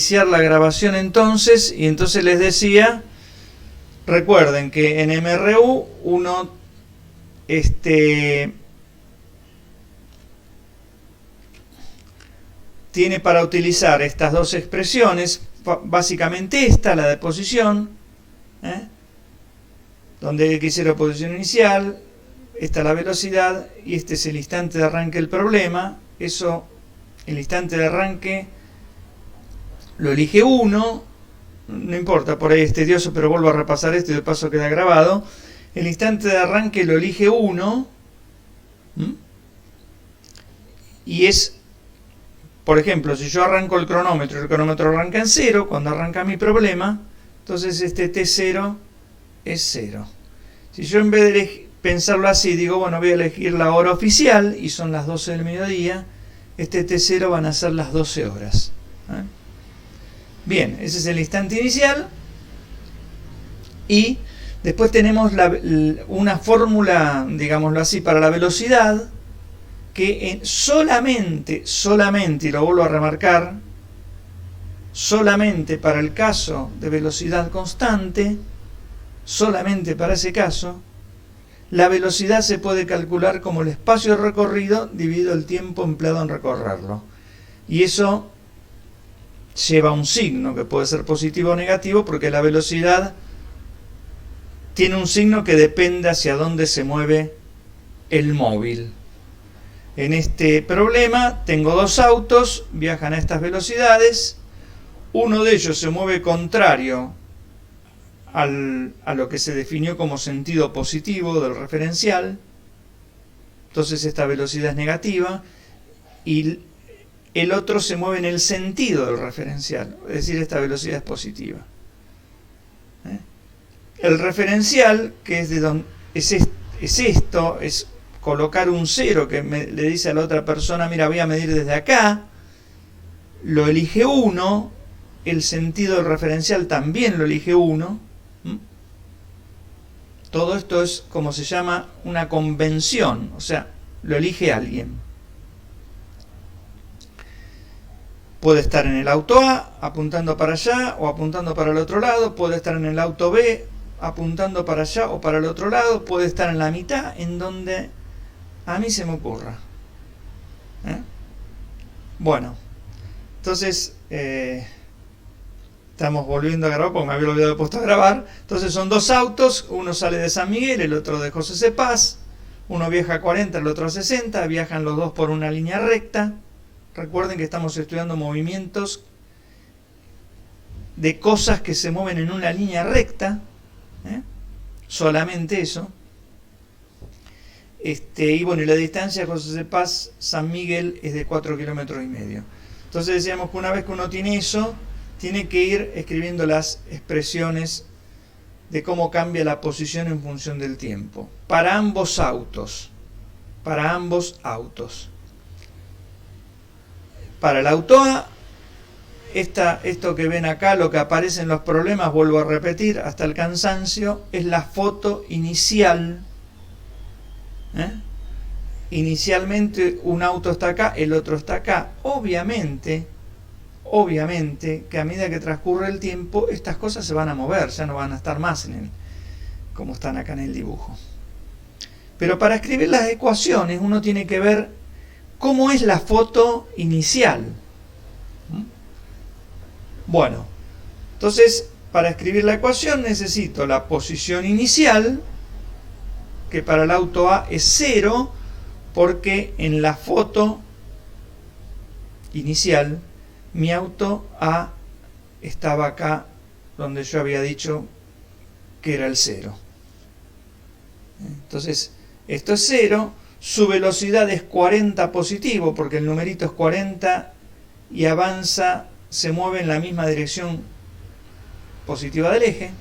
iniciar la grabación entonces, y entonces les decía, recuerden que en MRU uno tiene para utilizar estas dos expresiones, básicamente esta, la de posición, donde x0 posición inicial, esta es la velocidad y este es el instante de arranque del problema. Eso, el instante de arranque lo elige uno, no importa, por ahí es tedioso, pero vuelvo a repasar esto y de paso queda grabado. El instante de arranque lo elige uno, y es, por ejemplo, si yo arranco el cronómetro arranca en 0, cuando arranca mi problema, entonces este T0 es 0. Si yo en vez de pensarlo así, digo, bueno, voy a elegir la hora oficial, y son las 12 del mediodía, este T0 van a ser las 12 horas. Bien, ese es el instante inicial, y después tenemos una fórmula, digámoslo así, para la velocidad, que solamente, y lo vuelvo a remarcar, solamente para el caso de velocidad constante, solamente para ese caso, la velocidad se puede calcular como el espacio recorrido dividido el tiempo empleado en recorrerlo. Y eso lleva un signo que puede ser positivo o negativo, porque la velocidad tiene un signo que depende hacia dónde se mueve el móvil. En este problema tengo dos autos, viajan a estas velocidades, uno de ellos se mueve contrario a lo que se definió como sentido positivo del referencial, entonces esta velocidad es negativa, y el otro se mueve en el sentido del referencial, es decir, esta velocidad es positiva. El referencial, que es de donde es esto, es colocar un 0 que le dice a la otra persona, mira, voy a medir desde acá, lo elige 1, el sentido del referencial también lo elige 1. Todo esto es como se llama una convención, o sea, lo elige alguien. Puede estar en el auto A apuntando para allá o apuntando para el otro lado, puede estar en el auto B apuntando para allá o para el otro lado, puede estar en la mitad, en donde a mí se me ocurra. Bueno, entonces estamos volviendo a grabar porque me había olvidado de puesto a grabar. Entonces son dos autos, uno sale de San Miguel, el otro de José C. Paz, uno viaja a 40, el otro a 60, viajan los dos por una línea recta. Recuerden que estamos estudiando movimientos de cosas que se mueven en una línea recta, solamente eso. Y bueno, y la distancia de José C. Paz, San Miguel, es de 4,5 kilómetros. Entonces decíamos que una vez que uno tiene eso, tiene que ir escribiendo las expresiones de cómo cambia la posición en función del tiempo. Para ambos autos. Para ambos autos. Para el auto A, esto que ven acá, lo que aparece en los problemas, vuelvo a repetir hasta el cansancio, es la foto inicial. Inicialmente un auto está acá, el otro está acá. Obviamente que a medida que transcurre el tiempo, estas cosas se van a mover, ya no van a estar más como están acá en el dibujo. Pero para escribir las ecuaciones uno tiene que ver cómo es la foto inicial. Bueno, entonces para escribir la ecuación necesito la posición inicial, que para el auto A es 0, porque en la foto inicial mi auto A estaba acá donde yo había dicho que era el 0. Entonces esto es 0, su velocidad es 40 positivo, porque el numerito es 40 y avanza, se mueve en la misma dirección positiva del eje.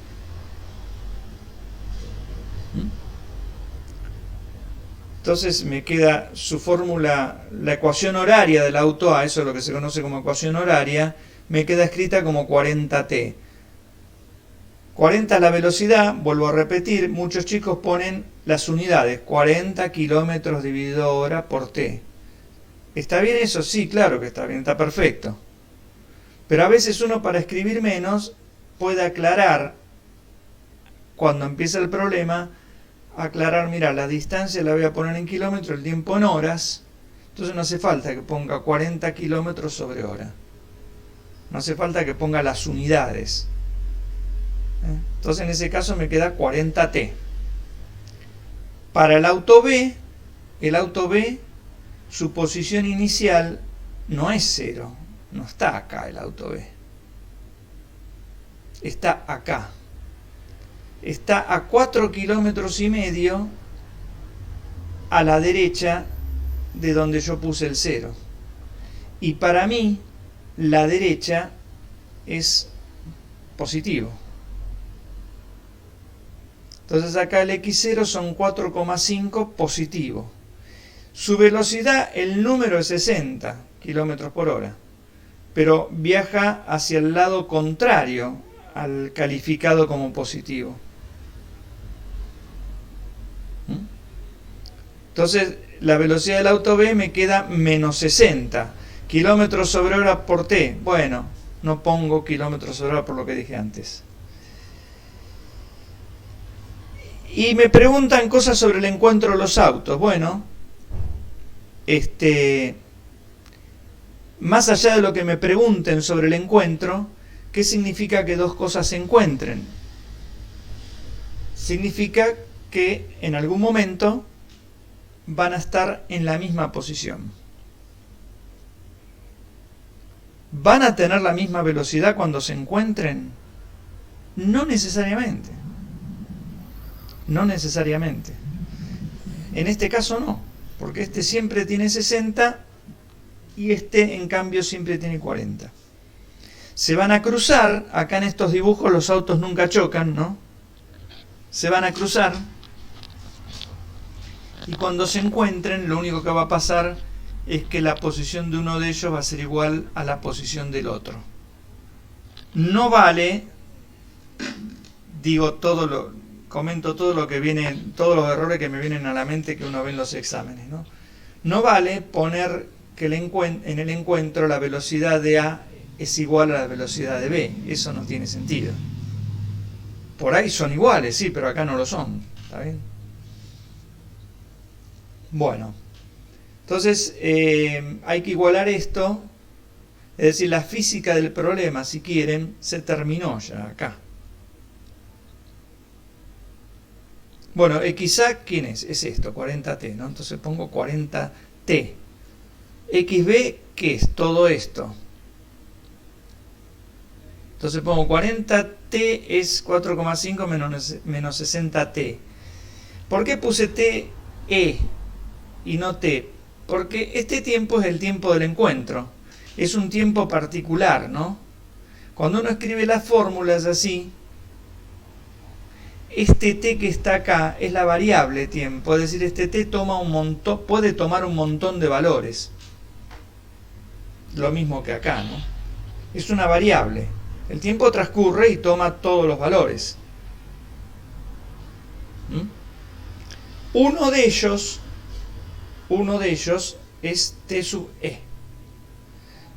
Entonces me queda su fórmula, la ecuación horaria del auto A, eso es lo que se conoce como ecuación horaria, me queda escrita como 40t. 40 es la velocidad, vuelvo a repetir, muchos chicos ponen las unidades, 40 kilómetros dividido hora por t. ¿Está bien eso? Sí, claro que está bien, está perfecto. Pero a veces uno, para escribir menos, puede aclarar, cuando empieza el problema, aclarar, mira, la distancia la voy a poner en kilómetros, el tiempo en horas, entonces no hace falta que ponga 40 kilómetros sobre hora. No hace falta que ponga las unidades. Entonces en ese caso me queda 40t. Para el auto B, su posición inicial no es 0. No está acá el auto B. Está acá. Está a 4,5 kilómetros a la derecha de donde yo puse el 0. Y para mí, la derecha es positivo. Entonces acá el x0 son 4,5 positivo. Su velocidad, el número es 60 kilómetros por hora, pero viaja hacia el lado contrario al calificado como positivo. Entonces la velocidad del auto B me queda menos 60 kilómetros sobre hora por t. Bueno, no pongo kilómetros sobre hora por lo que dije antes. Y me preguntan cosas sobre el encuentro de los autos. Bueno, más allá de lo que me pregunten sobre el encuentro, ¿qué significa que dos cosas se encuentren? Significa que en algún momento van a estar en la misma posición. ¿Van a tener la misma velocidad cuando se encuentren? No necesariamente. No necesariamente. En este caso no, porque este siempre tiene 60 y este en cambio siempre tiene 40. Se van a cruzar, acá en estos dibujos los autos nunca chocan, ¿no? Se van a cruzar y cuando se encuentren lo único que va a pasar es que la posición de uno de ellos va a ser igual a la posición del otro. No vale, comento todo lo que viene, todos los errores que me vienen a la mente que uno ve en los exámenes, ¿no? No vale poner que en el encuentro la velocidad de A es igual a la velocidad de B. Eso no tiene sentido. Por ahí son iguales, sí, pero acá no lo son. ¿Está bien? Bueno, entonces hay que igualar esto. Es decir, la física del problema, si quieren, se terminó ya acá. Bueno, XA, ¿quién es? Es esto, 40t, ¿no? Entonces pongo 40t. XB, ¿qué es? Todo esto. Entonces pongo 40t es 4,5 menos 60t. ¿Por qué puse t, e y no t? Porque este tiempo es el tiempo del encuentro. Es un tiempo particular, ¿no? Cuando uno escribe las fórmulas así, este t que está acá es la variable tiempo, es decir, este t puede tomar un montón de valores. Lo mismo que acá, ¿no? Es una variable. El tiempo transcurre y toma todos los valores. Uno de ellos es t sub e.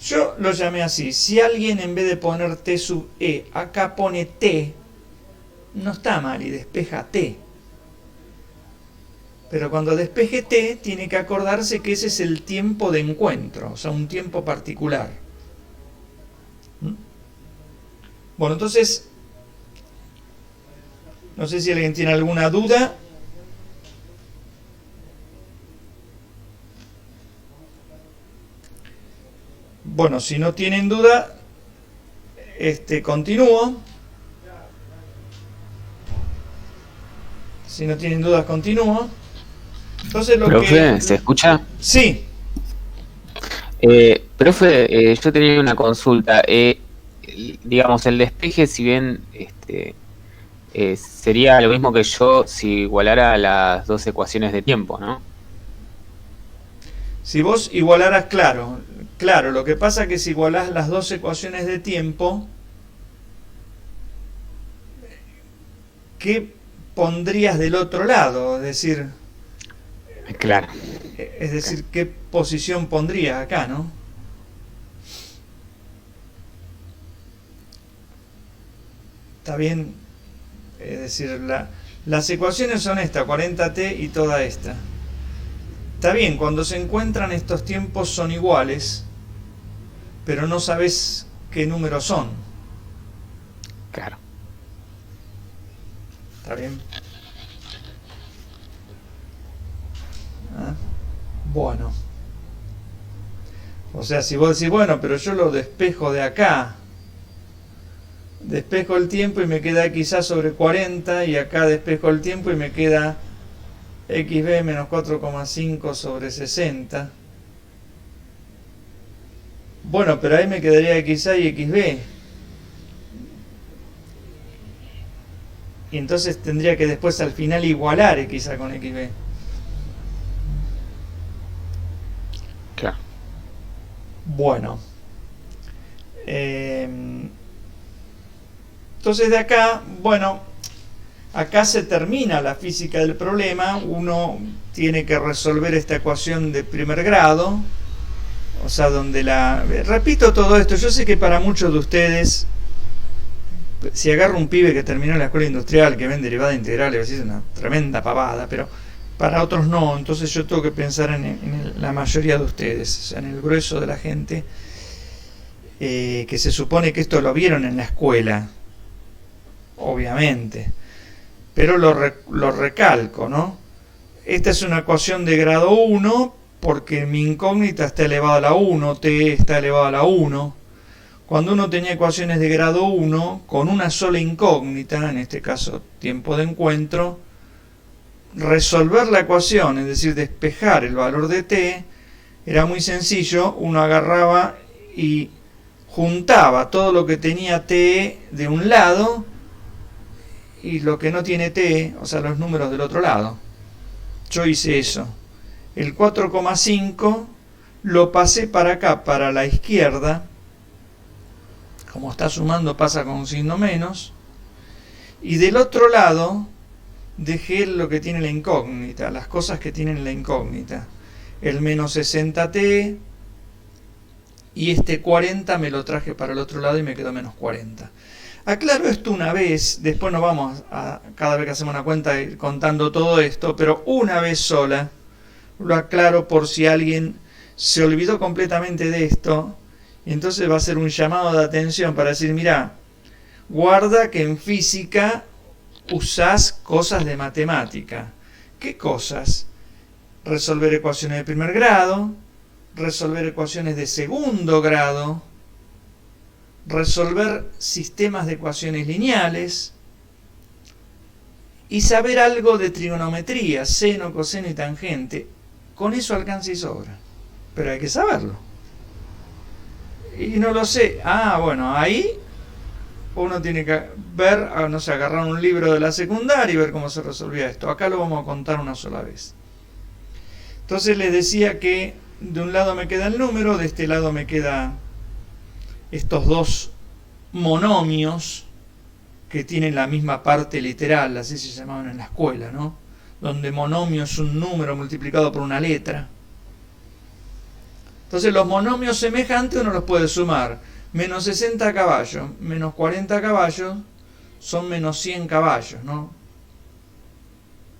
Yo lo llamé así. Si alguien en vez de poner t sub e acá pone t, no está mal y despeja t. Pero cuando despeje t, tiene que acordarse que ese es el tiempo de encuentro, o sea, un tiempo particular. Bueno, entonces, no sé si alguien tiene alguna duda. Bueno, si no tienen duda, continúo. Si no tienen dudas, continúo. Entonces Profe, ¿se escucha? Sí. Profe, yo tenía una consulta. Digamos, el despeje, si bien sería lo mismo que yo si igualara las dos ecuaciones de tiempo, ¿no? Si vos igualaras, claro, lo que pasa es que si igualás las dos ecuaciones de tiempo, ¿qué pondrías del otro lado? Es decir, claro. ¿qué posición pondrías acá, no? ¿Está bien? Es decir, las ecuaciones son esta, 40t y toda esta. Está bien, cuando se encuentran estos tiempos son iguales, pero no sabes qué números son. Claro. ¿Está bien? ¿Ah? Bueno. O sea, si vos decís, bueno, pero yo lo despejo de acá. Despejo el tiempo y me queda quizás sobre 40, y acá despejo el tiempo y me queda xb menos 4,5 sobre 60. Bueno, pero ahí me quedaría xA y xb. Y entonces tendría que después al final igualar xA con xb. Claro. Bueno. Entonces de acá, bueno, acá se termina la física del problema. Uno tiene que resolver esta ecuación de primer grado. O sea, donde repito todo esto, yo sé que para muchos de ustedes, si agarro un pibe que terminó la escuela industrial, que ven derivada integral, es una tremenda pavada, pero para otros no. Entonces yo tengo que pensar en la mayoría de ustedes, o sea, en el grueso de la gente, que se supone que esto lo vieron en la escuela, obviamente, pero lo recalco, ¿no? Esta es una ecuación de grado 1, porque mi incógnita está elevada a la 1, t está elevado a la 1. Cuando uno tenía ecuaciones de grado 1, con una sola incógnita, en este caso tiempo de encuentro, resolver la ecuación, es decir, despejar el valor de t, era muy sencillo. Uno agarraba y juntaba todo lo que tenía t de un lado y lo que no tiene t, o sea, los números del otro lado. Yo hice eso. El 4,5 lo pasé para acá, para la izquierda. Como está sumando, pasa con un signo menos. Y del otro lado dejé lo que tiene la incógnita, las cosas que tienen la incógnita. El menos 60t, y este 40 me lo traje para el otro lado y me quedó menos 40. Aclaro esto una vez, después no vamos a, cada vez que hacemos una cuenta, ir contando todo esto, pero una vez sola, lo aclaro por si alguien se olvidó completamente de esto, y entonces va a ser un llamado de atención para decir, mirá, guarda que en física usás cosas de matemática. ¿Qué cosas? Resolver ecuaciones de primer grado, resolver ecuaciones de segundo grado, resolver sistemas de ecuaciones lineales y saber algo de trigonometría, seno, coseno y tangente. Con eso alcanza y sobra, pero hay que saberlo. Y no lo sé. Bueno, ahí uno tiene que ver, no sé, agarrar un libro de la secundaria y ver cómo se resolvía esto. Acá lo vamos a contar una sola vez. Entonces les decía que de un lado me queda el número, de este lado me queda estos dos monomios que tienen la misma parte literal, así se llamaban en la escuela, ¿no? Donde monomio es un número multiplicado por una letra. Entonces los monomios semejantes uno los puede sumar. Menos 60 caballos, menos 40 caballos, son menos 100 caballos, ¿no?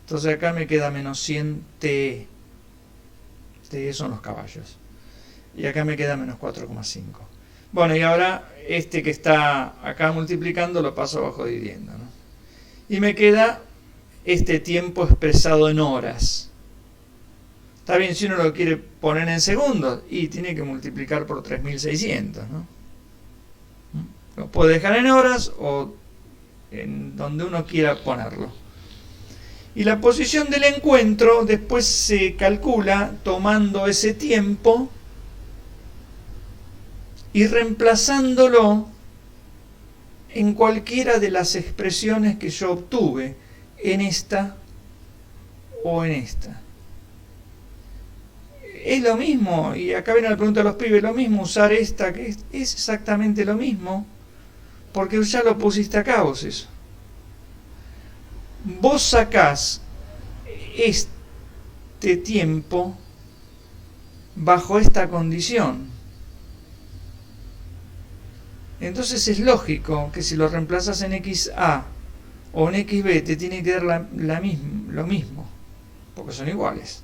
Entonces acá me queda menos 100 TE. TE son los caballos. Y acá me queda menos 4,5. Bueno, y ahora este que está acá multiplicando lo paso abajo dividiendo, ¿no? Y me queda este tiempo expresado en horas. Está bien, si uno lo quiere poner en segundos, y tiene que multiplicar por 3600, ¿no? Lo puede dejar en horas o en donde uno quiera ponerlo. Y la posición del encuentro después se calcula tomando ese tiempo y reemplazándolo en cualquiera de las expresiones que yo obtuve, en esta o en esta. Es lo mismo, y acá viene la pregunta de los pibes, lo mismo usar esta, que es exactamente lo mismo, porque ya lo pusiste acá vos eso. Vos sacás este tiempo bajo esta condición. Entonces es lógico que si lo reemplazas en XA o en XB te tiene que dar lo mismo, porque son iguales.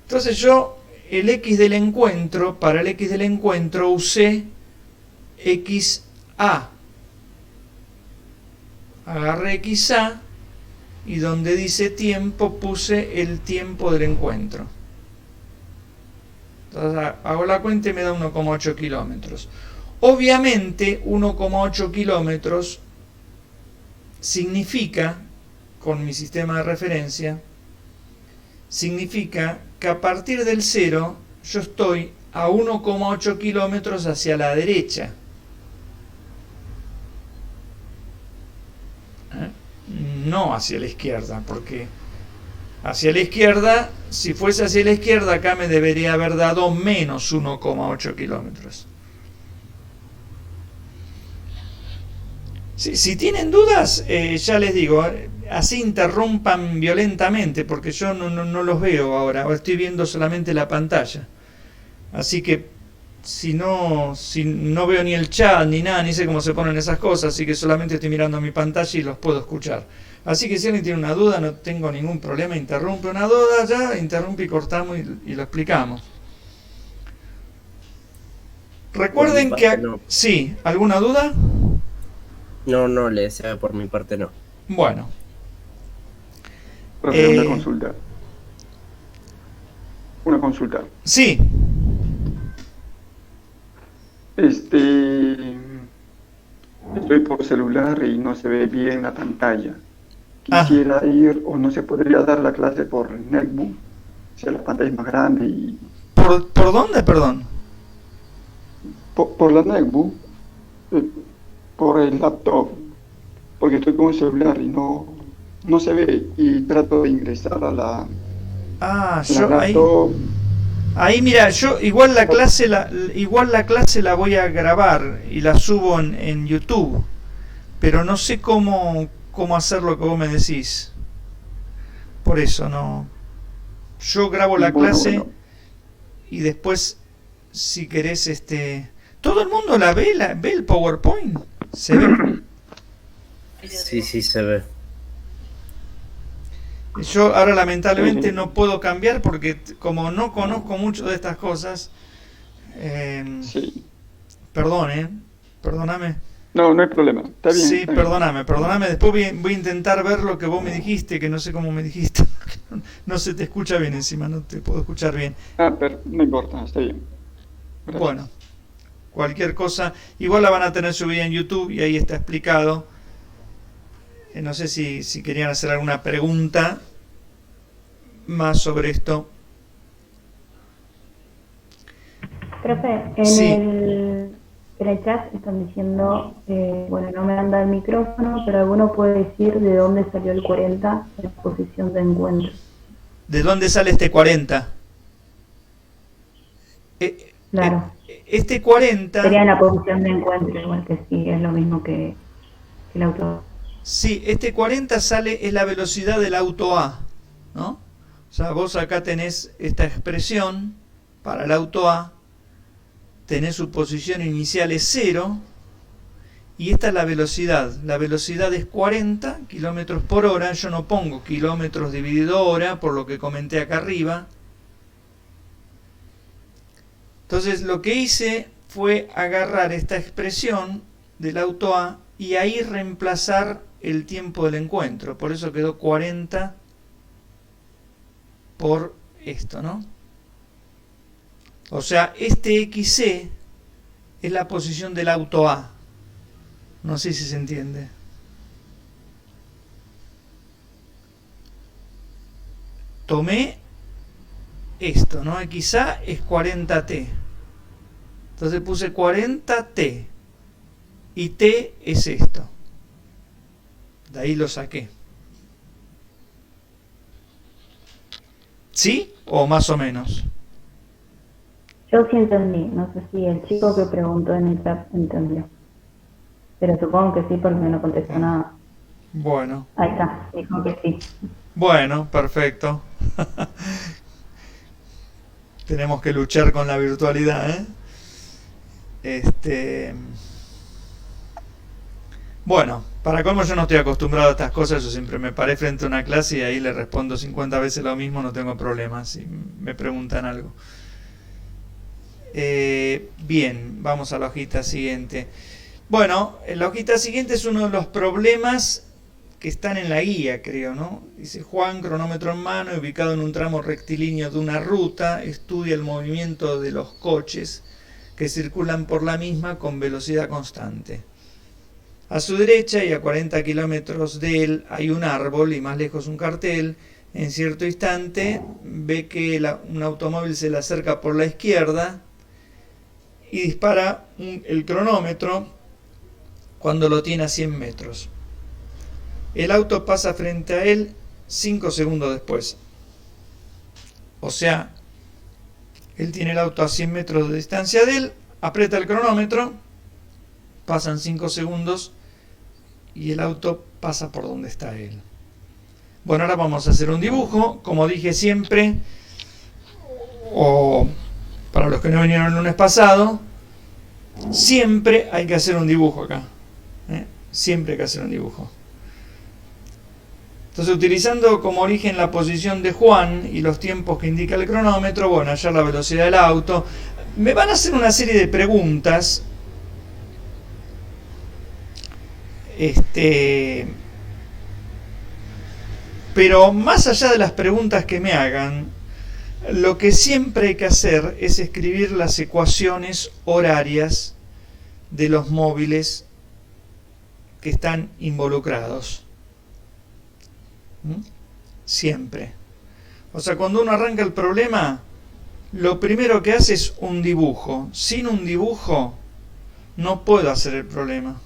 Entonces yo, el X del encuentro, para el X del encuentro usé XA. Agarré XA y donde dice tiempo puse el tiempo del encuentro. Entonces hago la cuenta y me da 1,8 kilómetros. Obviamente 1,8 kilómetros significa, con mi sistema de referencia, significa que a partir del 0 yo estoy a 1,8 kilómetros hacia la derecha. No hacia la izquierda, porque hacia la izquierda, si fuese hacia la izquierda, acá me debería haber dado menos 1,8 kilómetros. Si tienen dudas, ya les digo, así interrumpan violentamente, porque yo no los veo ahora estoy viendo solamente la pantalla. Así que si no veo ni el chat ni nada, ni sé cómo se ponen esas cosas, así que solamente estoy mirando mi pantalla y los puedo escuchar. Así que si alguien tiene una duda, no tengo ningún problema, interrumpe una duda, ya interrumpe y cortamos y lo explicamos. Recuerden que... No. Sí, ¿alguna duda? No, le deseo por mi parte no. Bueno. Una consulta. Una consulta. Sí. Estoy por celular y no se ve bien la pantalla. Quisiera ir, o no se podría dar la clase por netbook, si la pantalla es más grande y... ¿Por dónde, perdón? Por la netbook, por el laptop, porque estoy con el celular y no se ve, y trato de ingresar a la laptop. Ahí mira, yo igual la clase la voy a grabar y la subo en YouTube, pero no sé cómo hacer lo que vos me decís. Por eso no. Yo grabo la clase y después, si querés, todo el mundo la ve, ve el PowerPoint. ¿Se ve? Sí, se ve. Yo ahora lamentablemente no puedo cambiar porque como no conozco mucho de estas cosas, sí. Perdóname. No hay problema, está bien. Sí, está bien. perdóname, después voy a intentar ver lo que vos me dijiste, que no sé cómo me dijiste, no se te escucha bien encima, no te puedo escuchar bien. Pero no importa, está bien. Gracias. Bueno, cualquier cosa, igual la van a tener subida en YouTube y ahí está explicado. No sé si querían hacer alguna pregunta más sobre esto. Profe, en el chat están diciendo, no me anda el micrófono, pero alguno puede decir de dónde salió el 40 en la posición de encuentro. ¿De dónde sale este 40? Claro. Este 40... Sería en la posición de encuentro, igual que sí, es lo mismo que el auto. Sí, este 40 es la velocidad del auto A, ¿no? O sea, vos acá tenés esta expresión para el auto A, tenés su posición inicial es 0, y esta es la velocidad. La velocidad es 40 kilómetros por hora, yo no pongo kilómetros dividido hora, por lo que comenté acá arriba. Entonces lo que hice fue agarrar esta expresión del auto A y ahí reemplazar el tiempo del encuentro. Por eso quedó 40 por esto, ¿no? O sea, este XC es la posición del auto A. No sé si se entiende. Tomé esto, ¿no? XA es 40T. Entonces puse 40T. Y T es esto. De ahí lo saqué. ¿Sí? ¿O más o menos? Yo sí entendí. No sé si el chico que preguntó en el chat entendió. Pero supongo que sí porque no contestó nada. Bueno. Ahí está, dijo que sí. Bueno, perfecto. Tenemos que luchar con la virtualidad, ¿eh? Bueno, para colmo yo no estoy acostumbrado a estas cosas, yo siempre me paré frente a una clase y ahí le respondo 50 veces lo mismo, no tengo problemas si me preguntan algo. Bien, vamos a la hojita siguiente. Bueno, la hojita siguiente es uno de los problemas que están en la guía, creo, ¿no? Dice: Juan, cronómetro en mano, ubicado en un tramo rectilíneo de una ruta, estudia el movimiento de los coches que circulan por la misma con velocidad constante. A su derecha y a 40 kilómetros de él hay un árbol y más lejos un cartel. En cierto instante ve que un automóvil se le acerca por la izquierda y dispara el cronómetro cuando lo tiene a 100 metros. El auto pasa frente a él 5 segundos después. O sea, él tiene el auto a 100 metros de distancia de él, aprieta el cronómetro, pasan 5 segundos y el auto pasa por donde está él. Bueno, ahora vamos a hacer un dibujo. Como dije siempre, o para los que no vinieron el lunes pasado, siempre hay que hacer un dibujo acá. Siempre hay que hacer un dibujo. Entonces, utilizando como origen la posición de Juan y los tiempos que indica el cronómetro, bueno, hallar la velocidad del auto. Me van a hacer una serie de preguntas. Pero más allá de las preguntas que me hagan, lo que siempre hay que hacer es escribir las ecuaciones horarias de los móviles que están involucrados. Siempre. O sea, cuando uno arranca el problema, lo primero que hace es un dibujo. Sin un dibujo no puedo hacer el problema.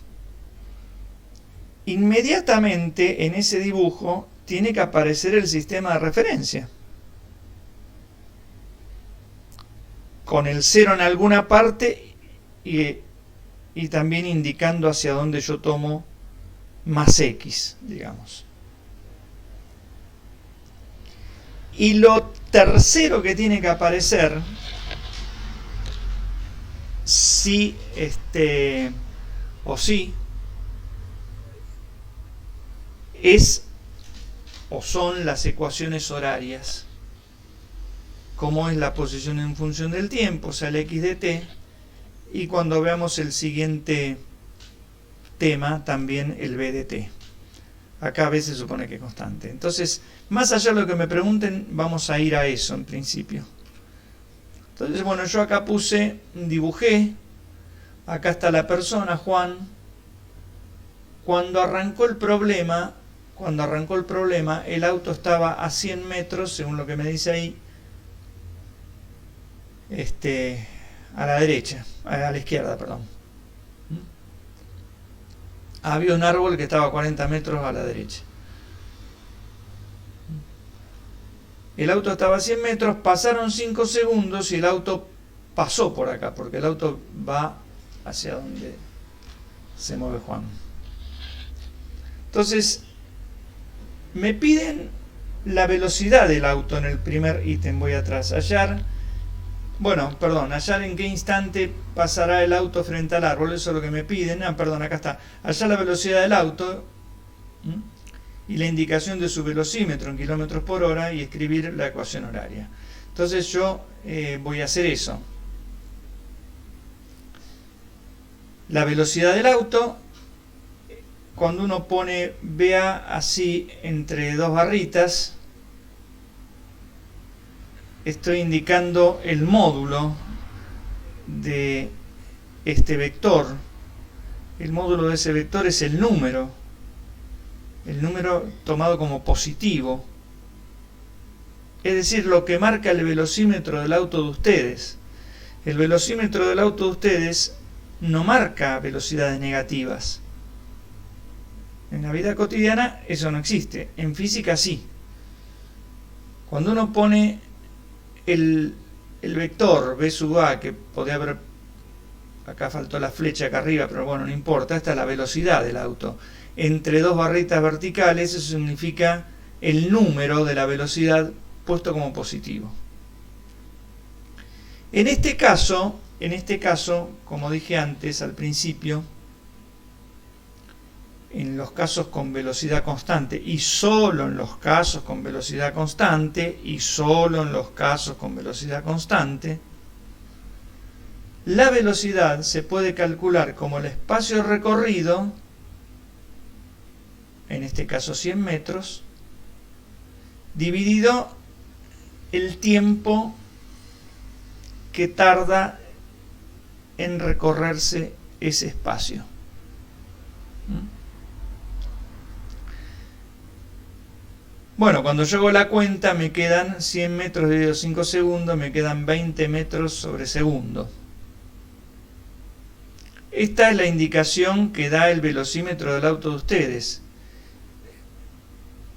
Inmediatamente en ese dibujo tiene que aparecer el sistema de referencia, con el 0 en alguna parte y también indicando hacia dónde yo tomo más X, digamos. Y lo tercero que tiene que aparecer, sí es o son las ecuaciones horarias, como es la posición en función del tiempo, o sea, el x de t, y cuando veamos el siguiente tema, también el b de t. Acá a veces se supone que es constante. Entonces, más allá de lo que me pregunten, vamos a ir a eso en principio. Entonces, bueno, yo acá dibujé, acá está la persona, Juan. Cuando arrancó el problema, el auto estaba a 100 metros, según lo que me dice ahí, a la derecha, a la izquierda, perdón. Había un árbol que estaba a 40 metros a la derecha. El auto estaba a 100 metros, pasaron 5 segundos y el auto pasó por acá, porque el auto va hacia donde se mueve Juan. Entonces, me piden la velocidad del auto en el primer ítem. Voy atrás. Hallar en qué instante pasará el auto frente al árbol. Eso es lo que me piden. Acá está. Hallar la velocidad del auto y la indicación de su velocímetro en kilómetros por hora y escribir la ecuación horaria. Entonces yo voy a hacer eso. La velocidad del auto, cuando uno pone BA así entre dos barritas, estoy indicando el módulo de este vector. El módulo de ese vector es el número tomado como positivo, es decir, lo que marca el velocímetro del auto de ustedes. El velocímetro del auto de ustedes no marca velocidades negativas. En la vida cotidiana eso no existe, en física sí. Cuando uno pone el vector B sub A, que podría haber, acá faltó la flecha acá arriba, pero bueno, no importa, esta es la velocidad del auto, entre dos barritas verticales, eso significa el número de la velocidad puesto como positivo. En este caso, en este caso, como dije antes, al principio, en los casos con velocidad constante, y solo en los casos con velocidad constante, y solo en los casos con velocidad constante, la velocidad se puede calcular como el espacio recorrido, en este caso 100 metros, dividido el tiempo que tarda en recorrerse ese espacio. Bueno, cuando yo hago la cuenta me quedan 100 metros dividido 5 segundos, me quedan 20 metros sobre segundo. Esta es la indicación que da el velocímetro del auto de ustedes.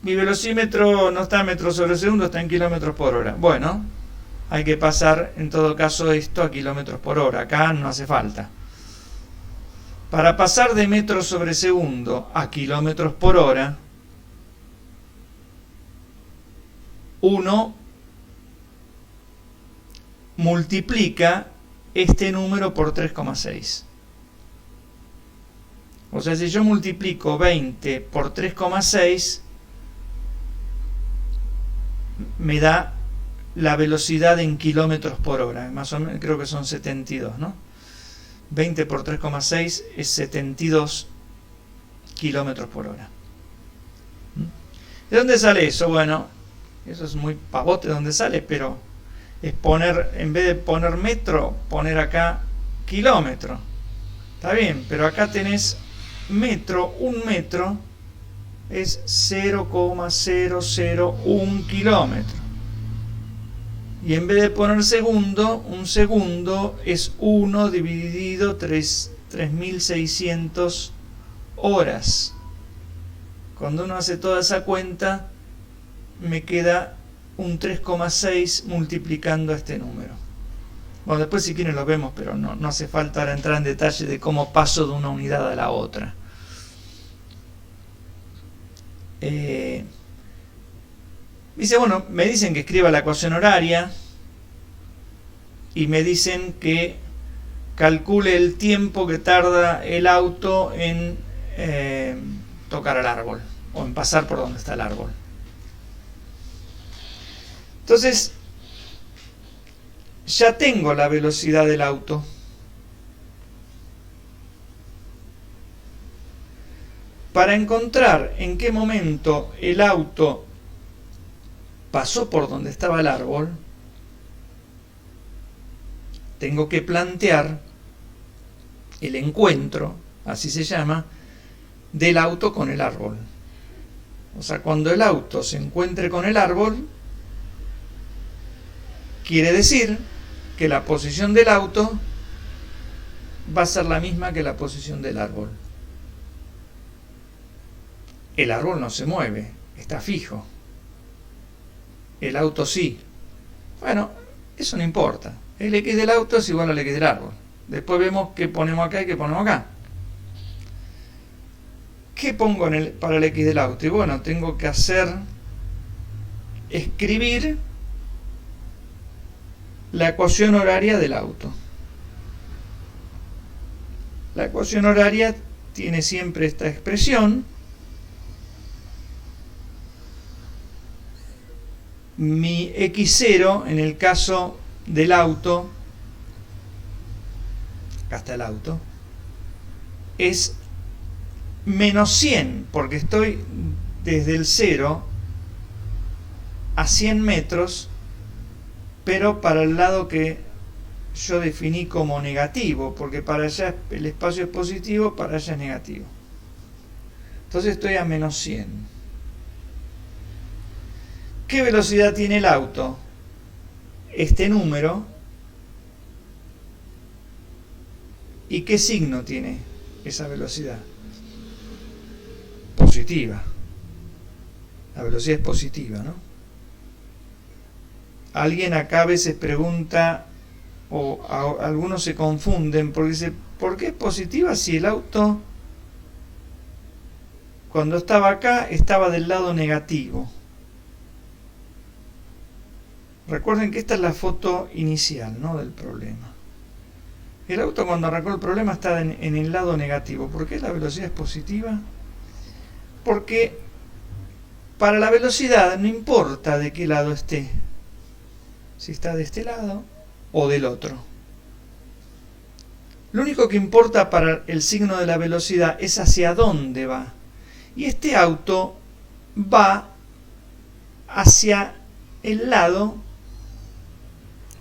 Mi velocímetro no está en metros sobre segundo, está en kilómetros por hora. Bueno, hay que pasar en todo caso esto a kilómetros por hora. Acá no hace falta. Para pasar de metros sobre segundo a kilómetros por hora, uno multiplica este número por 3,6. O sea, si yo multiplico 20 por 3,6, me da la velocidad en kilómetros por hora. Más o menos, creo que son 72, ¿no? 20 por 3,6 es 72 kilómetros por hora. ¿De dónde sale eso? Bueno, eso es muy pavote de dónde sale, pero es poner, en vez de poner metro, poner acá kilómetro. Está bien, pero acá tenés metro, un metro es 0,001 kilómetro. Y en vez de poner segundo, un segundo es 1 dividido 3.600 horas. Cuando uno hace toda esa cuenta, me queda un 3,6 multiplicando este número. Bueno, después si quieren lo vemos, pero no hace falta ahora entrar en detalle de cómo paso de una unidad a la otra. Dice, bueno, me dicen que escriba la ecuación horaria y me dicen que calcule el tiempo que tarda el auto en tocar al árbol o en pasar por donde está el árbol. Entonces, ya tengo la velocidad del auto. Para encontrar en qué momento el auto pasó por donde estaba el árbol, tengo que plantear el encuentro, así se llama, del auto con el árbol. O sea, cuando el auto se encuentre con el árbol, quiere decir que la posición del auto va a ser la misma que la posición del árbol. El árbol no se mueve, está fijo. El auto sí. Bueno, eso no importa. El X del auto es igual al X del árbol. Después vemos qué ponemos acá y qué ponemos acá. ¿Qué pongo para el X del auto? Y bueno, tengo que escribir la ecuación horaria del auto. La ecuación horaria tiene siempre esta expresión. Mi X0, en el caso del auto, acá está el auto, es menos 100, porque estoy desde el 0 a 100 metros, pero para el lado que yo definí como negativo, porque para allá el espacio es positivo, para allá es negativo. Entonces estoy a menos 100. ¿Qué velocidad tiene el auto? Este número. ¿Y qué signo tiene esa velocidad? Positiva. La velocidad es positiva, ¿no? Alguien acá a veces pregunta, o algunos se confunden, porque dice, ¿por qué es positiva si el auto, cuando estaba acá, estaba del lado negativo? Recuerden que esta es la foto inicial, ¿no?, del problema. El auto cuando arrancó el problema está en el lado negativo. ¿Por qué la velocidad es positiva? Porque para la velocidad no importa de qué lado esté. Si está de este lado o del otro. Lo único que importa para el signo de la velocidad es hacia dónde va. Y este auto va hacia el lado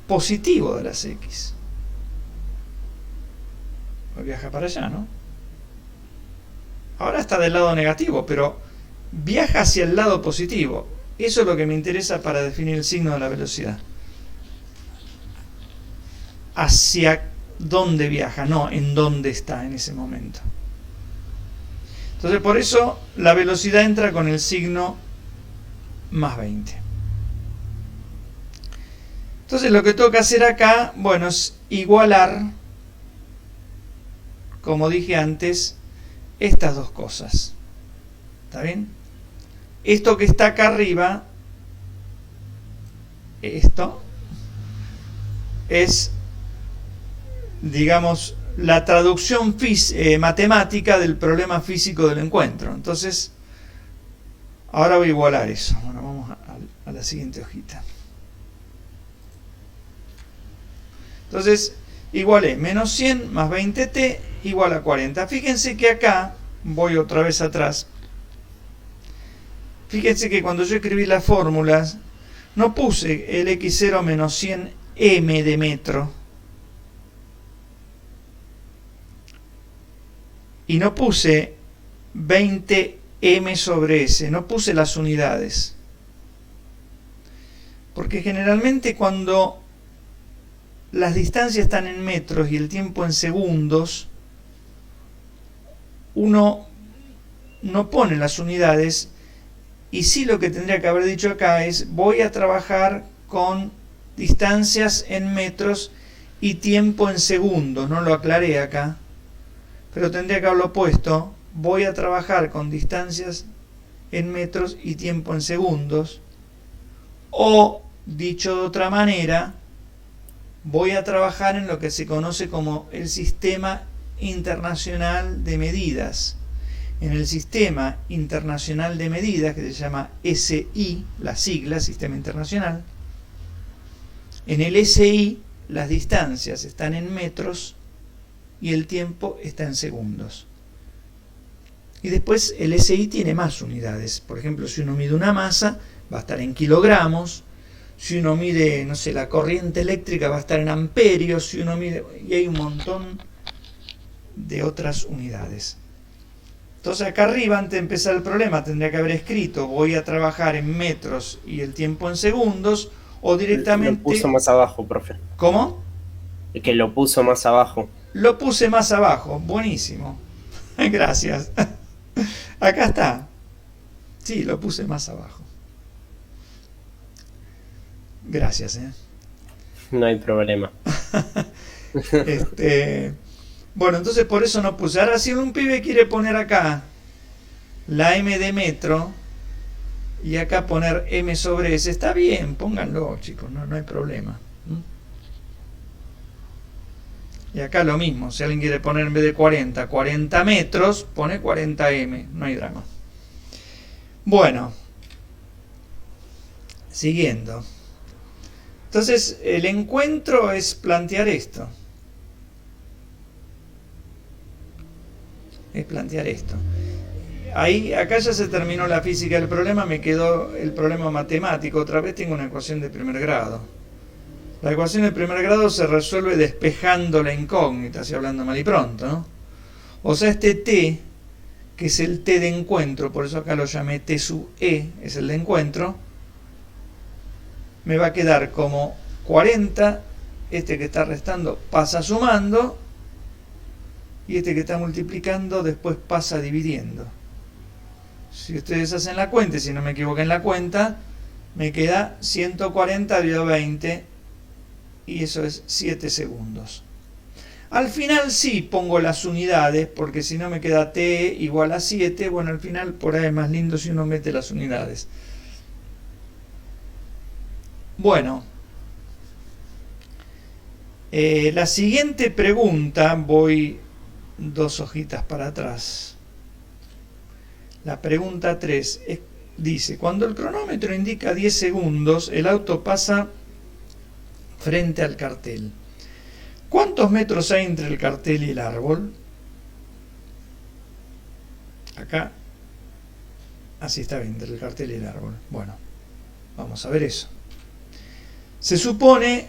positivo de las X. Viaja para allá, ¿no? Ahora está del lado negativo, pero viaja hacia el lado positivo. Eso es lo que me interesa para definir el signo de la velocidad. Hacia dónde viaja, no en dónde está en ese momento. Entonces, por eso la velocidad entra con el signo más 20. Entonces, lo que tengo que hacer acá, bueno, es igualar, como dije antes, estas dos cosas. ¿Está bien? Esto que está acá arriba, esto, es, digamos, la traducción matemática del problema físico del encuentro. Entonces, ahora voy a igualar eso. Bueno, vamos a la siguiente hojita. Entonces, igualé menos 100 más 20t igual a 40. Fíjense que acá, voy otra vez atrás, fíjense que cuando yo escribí las fórmulas, no puse el x0 menos 100 m de metro. Y no puse 20 m sobre s, no puse las unidades. Porque generalmente cuando las distancias están en metros y el tiempo en segundos, uno no pone las unidades, y sí lo que tendría que haber dicho acá es: voy a trabajar con distancias en metros y tiempo en segundos. No lo aclaré acá, pero tendría que haberlo puesto: voy a trabajar con distancias en metros y tiempo en segundos. O, dicho de otra manera, voy a trabajar en lo que se conoce como el Sistema Internacional de Medidas. En el Sistema Internacional de Medidas, que se llama SI, la sigla, Sistema Internacional, en el SI las distancias están en metros y el tiempo está en segundos. Y después el SI tiene más unidades. Por ejemplo, si uno mide una masa, va a estar en kilogramos. Si uno mide, no sé, la corriente eléctrica, va a estar en amperios. Si uno mide, y hay un montón de otras unidades. Entonces acá arriba, antes de empezar el problema, tendría que haber escrito: voy a trabajar en metros y el tiempo en segundos, o directamente... Lo puso más abajo, profe. ¿Cómo? Que lo puso más abajo. Lo puse más abajo. Buenísimo. Gracias. Acá está. Sí, lo puse más abajo. Gracias. No hay problema. Bueno, entonces por eso no puse. Ahora, si un pibe quiere poner acá la m de metro y acá poner m sobre s, está bien, pónganlo, chicos, no hay problema. Y acá lo mismo, si alguien quiere poner en vez de 40 metros, pone 40m, no hay drama. Bueno, siguiendo. Entonces, el encuentro es plantear esto. Acá ya se terminó la física del problema, me quedó el problema matemático. Otra vez tengo una ecuación de primer grado. La ecuación de primer grado se resuelve despejando la incógnita, así hablando mal y pronto, ¿no? O sea, este t, que es el t de encuentro, por eso acá lo llamé t sub e, es el de encuentro, me va a quedar como 40, este que está restando pasa sumando, y este que está multiplicando después pasa dividiendo. Si ustedes hacen la cuenta, y si no me equivoco en la cuenta, me queda 140 dividido 20, y eso es 7 segundos. Al final sí pongo las unidades, porque si no me queda t igual a 7, bueno, al final por ahí es más lindo si uno mete las unidades. Bueno, La siguiente pregunta, voy 2 hojitas para atrás. La pregunta 3 dice, cuando el cronómetro indica 10 segundos, el auto pasa frente al cartel. ¿Cuántos metros hay entre el cartel y el árbol? Acá, así está bien, entre el cartel y el árbol. Bueno, vamos a ver eso. Se supone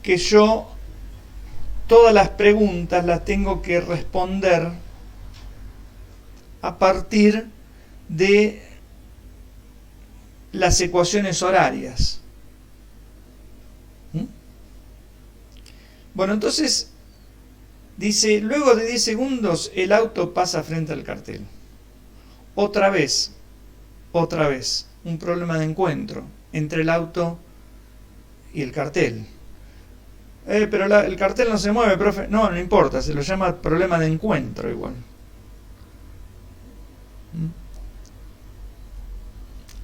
que yo todas las preguntas las tengo que responder a partir de las ecuaciones horarias. Bueno, entonces dice, luego de 10 segundos el auto pasa frente al cartel. Otra vez, un problema de encuentro entre el auto y el cartel. Pero el cartel no se mueve, profe. No, no importa, se lo llama problema de encuentro igual.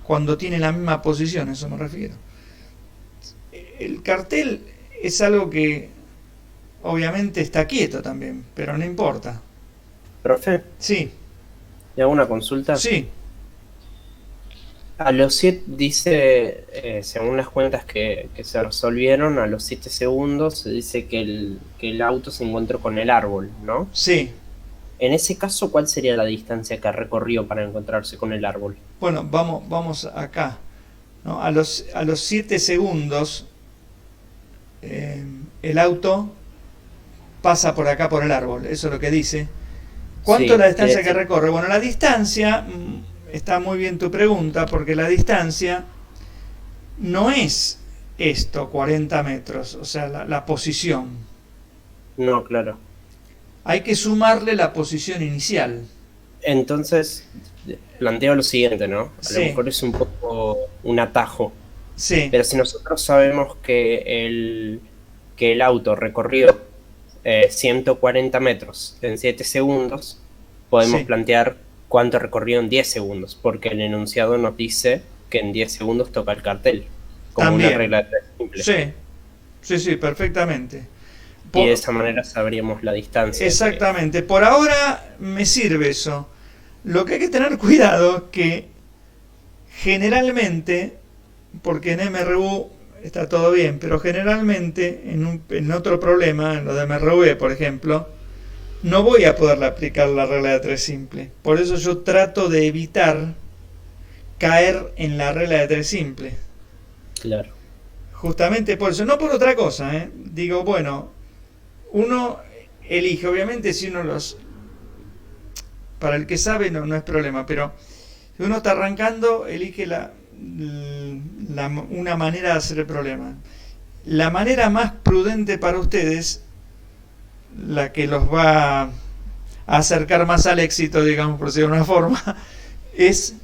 Cuando tiene la misma posición, eso me refiero. El cartel es algo que obviamente está quieto también, pero no importa. Profe, Sí, ¿le hago una consulta? sí, A los 7, dice, según las cuentas que se resolvieron, a los 7 segundos se dice que el auto se encontró con el árbol, ¿no? sí. En ese caso, ¿cuál sería la distancia que recorrió para encontrarse con el árbol? Bueno, vamos acá, ¿no? A los 7 segundos el auto pasa por acá por el árbol, eso es lo que dice. ¿Cuánto Sí, es la distancia quiere que decir- recorre? Bueno, la distancia, está muy bien tu pregunta, porque la distancia no es esto, 40 metros, o sea, la posición. No, claro. Hay que sumarle la posición inicial. Entonces, planteo lo siguiente, ¿no? A Sí. lo mejor es un poco un atajo. Sí, Pero si nosotros sabemos que el auto recorrió 140 metros en 7 segundos, podemos Sí. plantear cuánto recorrió en 10 segundos, porque el enunciado nos dice que en 10 segundos toca el cartel, como También. una regla de 3 simple. sí, perfectamente. Y de esa manera sabríamos la distancia. Exactamente. Por ahora me sirve eso. Lo que hay que tener cuidado es que generalmente, porque en MRU está todo bien, pero generalmente en otro problema, en lo de MRV, por ejemplo, no voy a poder aplicar la regla de 3 simple. Por eso yo trato de evitar caer en la regla de 3 simple. Claro. Justamente por eso, no por otra cosa, ¿eh? Digo, bueno, uno elige, obviamente si uno para el que sabe no es problema, pero si uno está arrancando, elige una manera de hacer el problema. La manera más prudente para ustedes, la que los va a acercar más al éxito, digamos por decirlo de una forma, es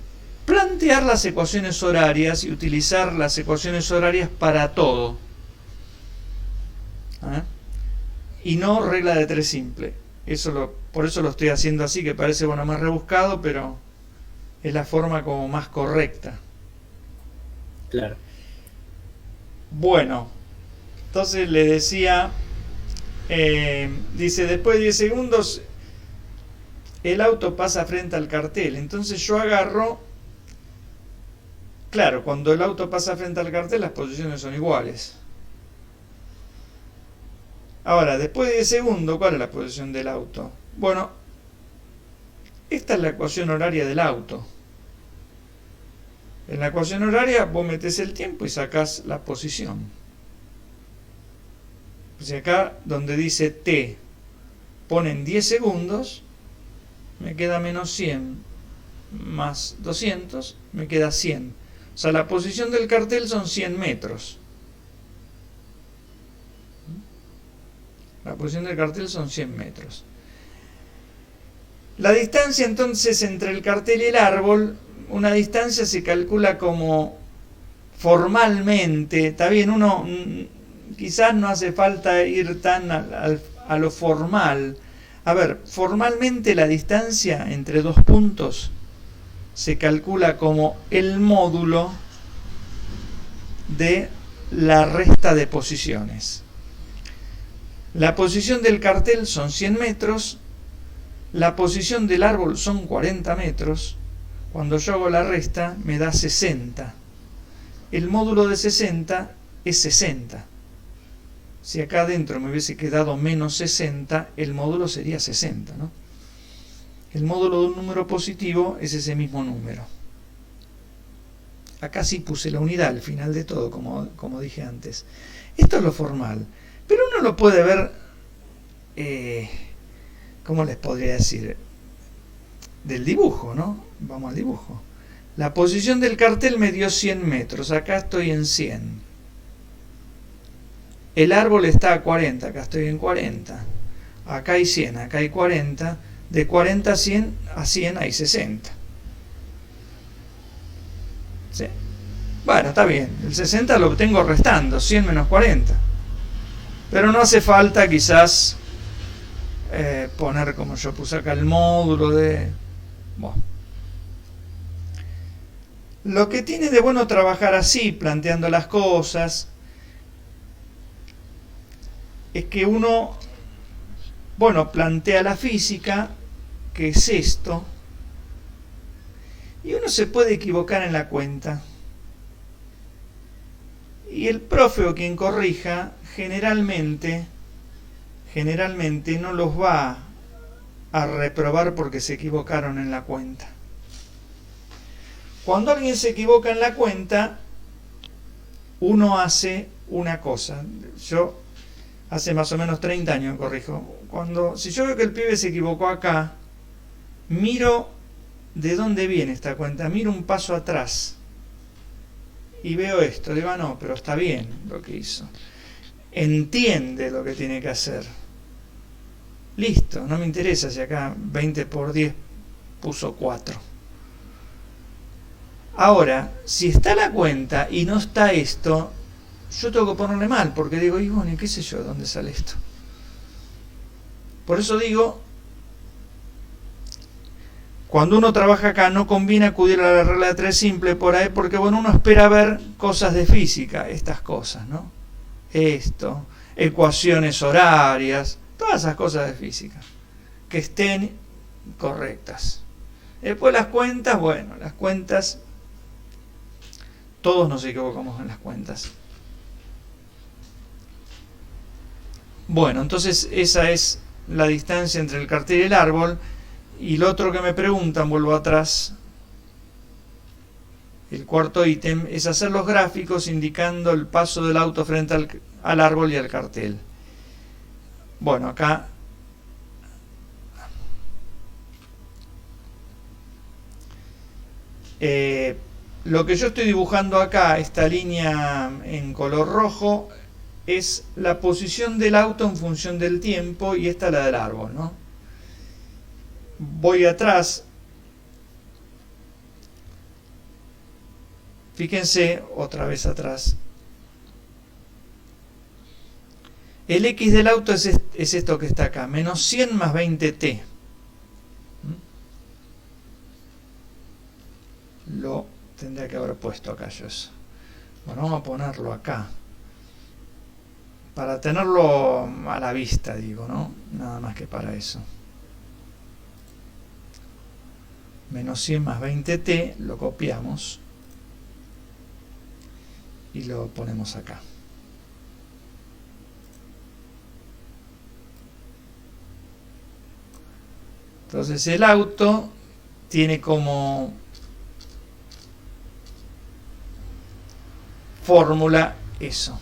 plantear las ecuaciones horarias y utilizar las ecuaciones horarias para todo. ¿Ah? Y no regla de 3 simple. Por eso lo estoy haciendo así, que parece más rebuscado, pero es la forma como más correcta. Claro. Bueno, entonces le decía, dice, después de 10 segundos el auto pasa frente al cartel. Entonces yo agarro, claro, cuando el auto pasa frente al cartel las posiciones son iguales. Ahora, después de 10 segundos, ¿cuál es la posición del auto? Bueno, esta es la ecuación horaria del auto. En la ecuación horaria vos metés el tiempo y sacás la posición. O sea, acá donde dice T, ponen 10 segundos, me queda menos 100, más 200, me queda 100. O sea, la posición del cartel son 100 metros. La posición del cartel son 100 metros. La distancia entonces entre el cartel y el árbol, una distancia se calcula como formalmente, está bien, uno quizás no hace falta ir tan a lo formal. A ver, formalmente la distancia entre dos puntos se calcula como el módulo de la resta de posiciones. La posición del cartel son 100 metros, la posición del árbol son 40 metros, cuando yo hago la resta me da 60. El módulo de 60 es 60. Si acá adentro me hubiese quedado menos 60, el módulo sería 60, ¿no? El módulo de un número positivo es ese mismo número. Acá sí puse la unidad al final de todo, como dije antes. Esto es lo formal. Pero uno lo puede ver, ¿cómo les podría decir? Del dibujo, ¿no? Vamos al dibujo. La posición del cartel me dio 100 metros. Acá estoy en 100. El árbol está a 40. Acá estoy en 40. Acá hay 100. Acá hay 40. De 40 a 100 hay 60. ¿Sí? Bueno, está bien. El 60 lo obtengo restando. 100 menos 40. Pero no hace falta quizás poner como yo puse acá el módulo de... Bueno. Lo que tiene de bueno trabajar así, planteando las cosas, es que uno, bueno, plantea la física, que es esto, y uno se puede equivocar en la cuenta. Y el profe o quien corrija, generalmente no los va a reprobar porque se equivocaron en la cuenta. Cuando alguien se equivoca en la cuenta, uno hace una cosa. Yo hace más o menos 30 años corrijo. Si yo veo que el pibe se equivocó acá, miro de dónde viene esta cuenta, miro un paso atrás y veo esto. Digo, no, pero está bien lo que hizo. Entiende lo que tiene que hacer. Listo, no me interesa si acá 20 por 10 puso 4. Ahora, si está la cuenta y no está esto, yo tengo que ponerle mal, porque digo, y bueno, ¿qué sé yo de dónde sale esto? Por eso digo, cuando uno trabaja acá no conviene acudir a la regla de 3 simple por ahí, porque bueno, uno espera ver cosas de física, estas cosas, ¿no? Esto, ecuaciones horarias, todas esas cosas de física, que estén correctas. Después las cuentas, bueno, las cuentas... Todos nos equivocamos en las cuentas. Bueno, entonces esa es la distancia entre el cartel y el árbol. Y lo otro que me preguntan, vuelvo atrás, el cuarto ítem, es hacer los gráficos indicando el paso del auto frente al árbol y al cartel. Bueno, acá... lo que yo estoy dibujando acá, esta línea en color rojo, es la posición del auto en función del tiempo y esta la del árbol, ¿no? Voy atrás. Fíjense, otra vez atrás. El X del auto es esto que está acá, menos 100 más 20t. Lo tendría que haber puesto acá yo eso. Bueno, vamos a ponerlo acá. Para tenerlo a la vista, digo, ¿no? Nada más que para eso. Menos 100 más 20t, lo copiamos. Y lo ponemos acá. Entonces el auto tiene como fórmula eso.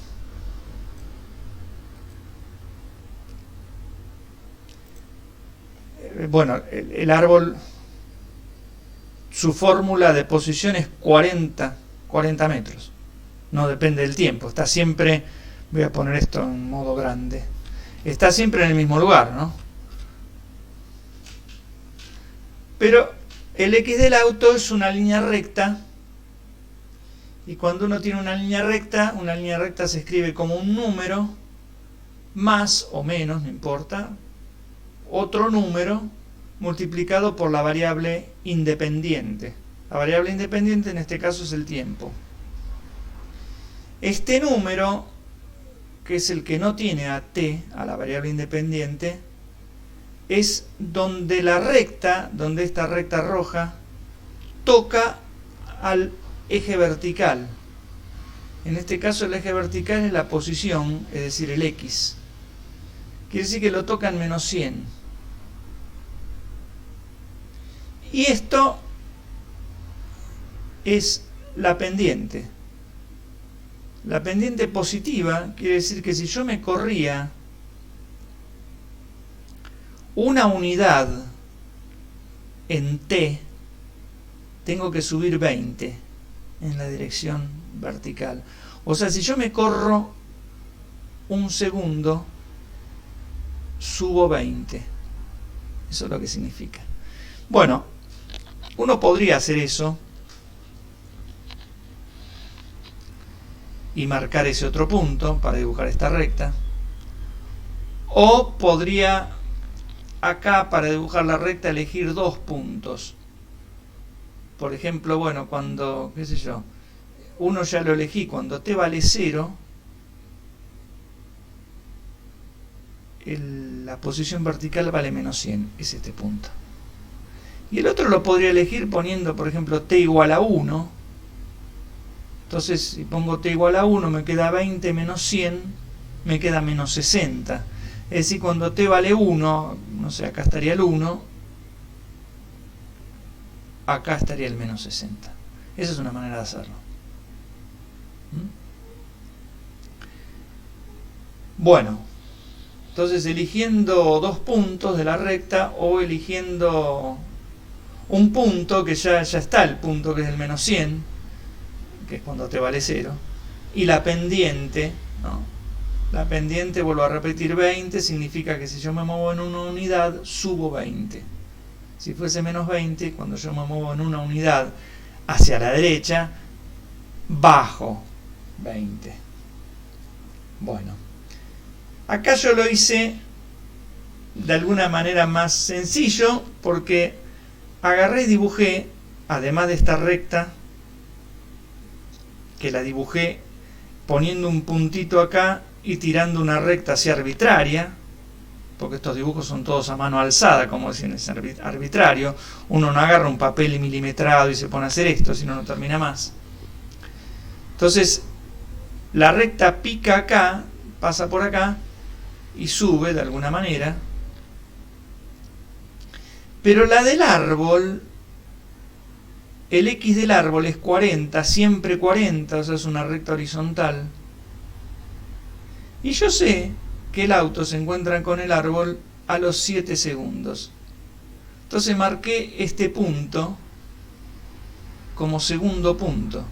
Bueno, el árbol, su fórmula de posición es 40 metros. No depende del tiempo. Está siempre, voy a poner esto en modo grande, está siempre en el mismo lugar, ¿no? Pero el X del auto es una línea recta. Y cuando uno tiene una línea recta se escribe como un número, más o menos, no importa, otro número multiplicado por la variable independiente. La variable independiente en este caso es el tiempo. Este número que es el que no tiene a t, a la variable independiente, es donde la recta, donde esta recta roja, toca al eje vertical. En este caso el eje vertical es la posición, es decir, el x. Quiere decir que lo toca en menos 100. Y esto es la pendiente. La pendiente positiva quiere decir que si yo me corría una unidad en t, tengo que subir 20 en la dirección vertical. O sea, si yo me corro un segundo, subo 20. Eso es lo que significa. Bueno, uno podría hacer eso y marcar ese otro punto para dibujar esta recta. O podría acá, para dibujar la recta, elegir dos puntos. Por ejemplo, bueno, cuando, qué sé yo, uno ya lo elegí, cuando t vale 0, la posición vertical vale menos 100, es este punto. Y el otro lo podría elegir poniendo, por ejemplo, t igual a 1. Entonces, si pongo t igual a 1, me queda 20 menos 100, me queda menos 60. Es decir, cuando t vale 1, no sé, acá estaría el 1, acá estaría el menos 60. Esa es una manera de hacerlo. Bueno, entonces eligiendo dos puntos de la recta o eligiendo un punto que ya está, el punto que es el menos 100, que es cuando t vale 0, y la pendiente, ¿no? La pendiente, vuelvo a repetir, 20, significa que si yo me muevo en una unidad, subo 20. Si fuese menos 20, cuando yo me muevo en una unidad hacia la derecha, bajo 20. Bueno, acá yo lo hice de alguna manera más sencillo, porque agarré y dibujé, además de esta recta, que la dibujé poniendo un puntito acá y tirando una recta así arbitraria, porque estos dibujos son todos a mano alzada, como decían, es arbitrario. Uno no agarra un papel milimetrado y se pone a hacer esto, si no, no termina más. Entonces, la recta pica acá, pasa por acá y sube de alguna manera. Pero la del árbol, el x del árbol es 40, siempre 40, o sea, es una recta horizontal. Y yo sé que el auto se encuentra con el árbol a los 7 segundos. Entonces marqué este punto como segundo punto.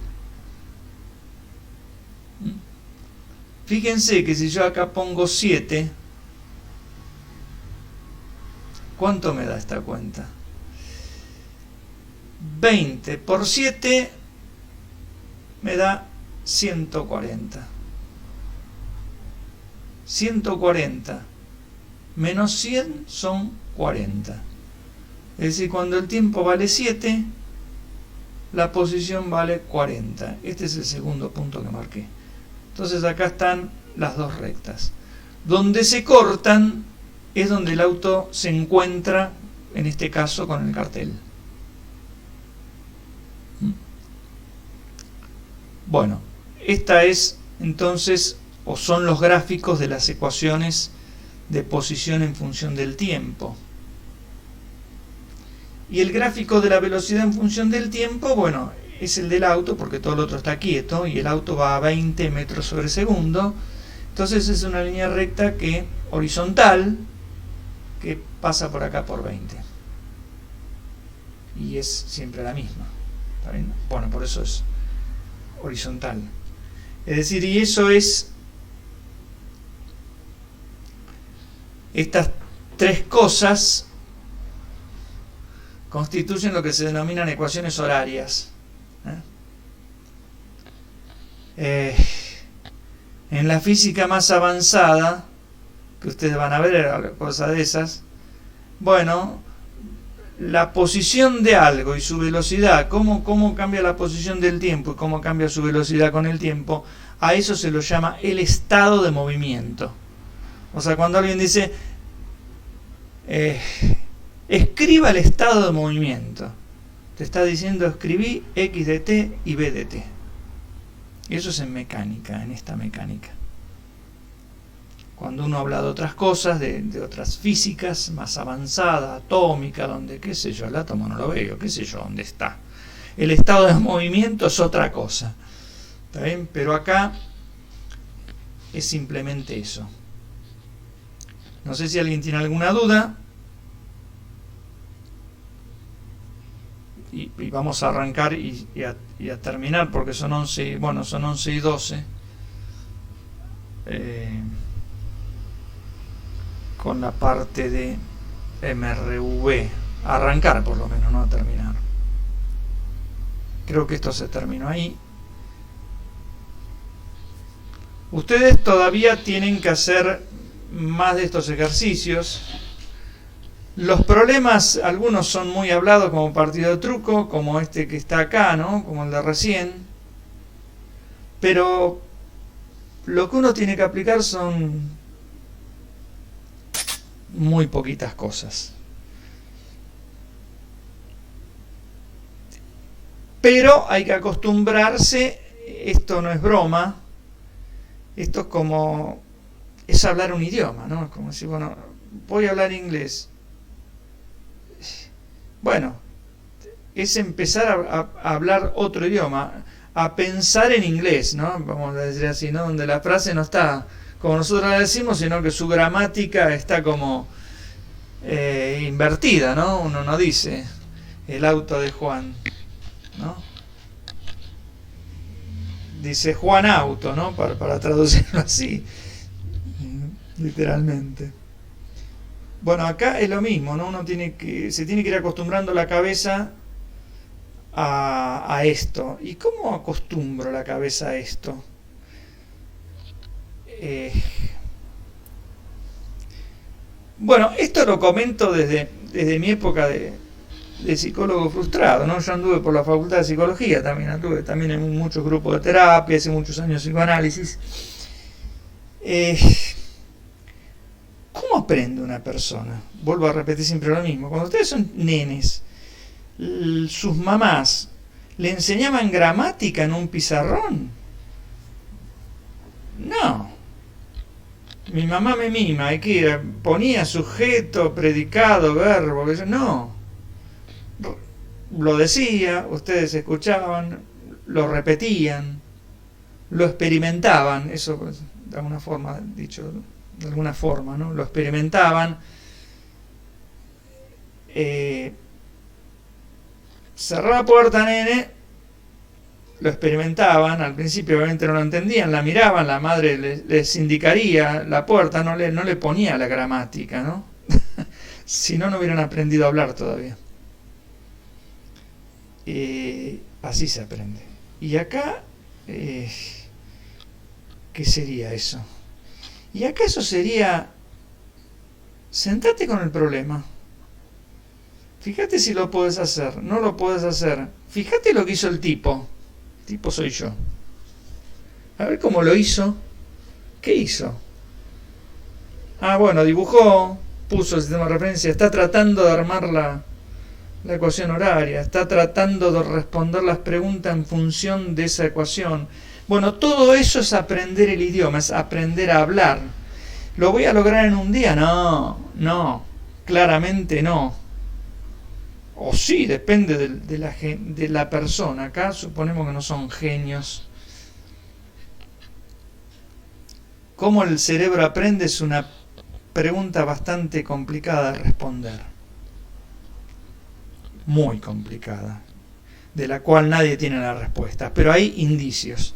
Fíjense que si yo acá pongo 7, ¿cuánto me da esta cuenta? 20 por 7 me da 140. 140 menos 100 son 40. Es decir, cuando el tiempo vale 7, la posición vale 40. Este es el segundo punto que marqué. Entonces acá están las dos rectas. Donde se cortan es donde el auto se encuentra, en este caso, con el cartel. Bueno, esta es entonces, o son los gráficos de las ecuaciones de posición en función del tiempo. Y el gráfico de la velocidad en función del tiempo, bueno, es el del auto, porque todo el otro está quieto, y el auto va a 20 metros sobre segundo. Entonces es una línea recta que horizontal, que pasa por acá por 20. Y es siempre la misma. ¿Está bien? Bueno, por eso es horizontal. Es decir, y eso es, estas tres cosas constituyen lo que se denominan ecuaciones horarias. En la física más avanzada, que ustedes van a ver cosas de esas, bueno, la posición de algo y su velocidad, cómo cambia la posición del tiempo y cómo cambia su velocidad con el tiempo, A eso se lo llama el estado de movimiento. O sea, cuando alguien dice, escriba el estado de movimiento, te está diciendo escribí X de t y B de t. Y eso es en mecánica, en esta mecánica. Cuando uno habla de otras cosas, de otras físicas más avanzadas, atómica, donde, qué sé yo, el átomo no lo veo, qué sé yo, dónde está. El estado de movimiento es otra cosa. ¿Está bien? Pero acá es simplemente eso. No sé si alguien tiene alguna duda. Y vamos a arrancar y a terminar, porque son 11, bueno, son 11 y 12. Con la parte de MRV. Arrancar por lo menos, no a terminar. Creo que esto se terminó ahí. Ustedes todavía tienen que hacer más de estos ejercicios. Los problemas, algunos son muy hablados, como partido de truco, como este que está acá, ¿no? Como el de recién. Pero lo que uno tiene que aplicar son muy poquitas cosas. Pero hay que acostumbrarse, esto no es broma, esto es como, es hablar un idioma, ¿no? Es como decir, bueno, voy a hablar inglés. Bueno, es empezar a hablar otro idioma, a pensar en inglés, ¿no? Vamos a decir así, ¿no? Donde la frase no está como nosotros la decimos, sino que su gramática está como invertida, ¿no? Uno no dice el auto de Juan, ¿no? Dice Juan auto, ¿no? Para traducirlo así, literalmente. Bueno, acá es lo mismo, ¿no? Uno se tiene que ir acostumbrando la cabeza a esto. ¿Y cómo acostumbro la cabeza a esto? Bueno, esto lo comento desde mi época de psicólogo frustrado, ¿no? Yo anduve por la facultad de psicología, anduve también en muchos grupos de terapia, hace muchos años psicoanálisis. ¿Cómo aprende una persona? Vuelvo a repetir siempre lo mismo. Cuando ustedes son nenes, sus mamás le enseñaban gramática en un pizarrón. No. Mi mamá me mima, y que ponía sujeto, predicado, verbo, no. Lo decía, ustedes escuchaban, lo repetían, lo experimentaban, eso pues, de alguna forma, dicho de alguna forma, ¿no? Lo experimentaban. Cerró la puerta, nene. Lo experimentaban, al principio obviamente no lo entendían, la miraban, la madre les indicaría la puerta, no le ponía la gramática, ¿no? Si no, no hubieran aprendido a hablar todavía. Así se aprende. Y acá, ¿qué sería eso? Y acá eso sería, sentate con el problema. Fíjate si lo puedes hacer, no lo puedes hacer. Fíjate lo que hizo el tipo. Tipo soy yo. A ver cómo lo hizo. ¿Qué hizo? Ah, bueno, dibujó, puso el sistema de referencia, está tratando de armar la ecuación horaria, está tratando de responder las preguntas en función de esa ecuación. Bueno, todo eso es aprender el idioma, es aprender a hablar. ¿Lo voy a lograr en un día? No, claramente no. O sí, depende de la persona. Acá suponemos que no son genios. ¿Cómo el cerebro aprende? Es una pregunta bastante complicada de responder. Muy complicada. De la cual nadie tiene la respuesta. Pero hay indicios.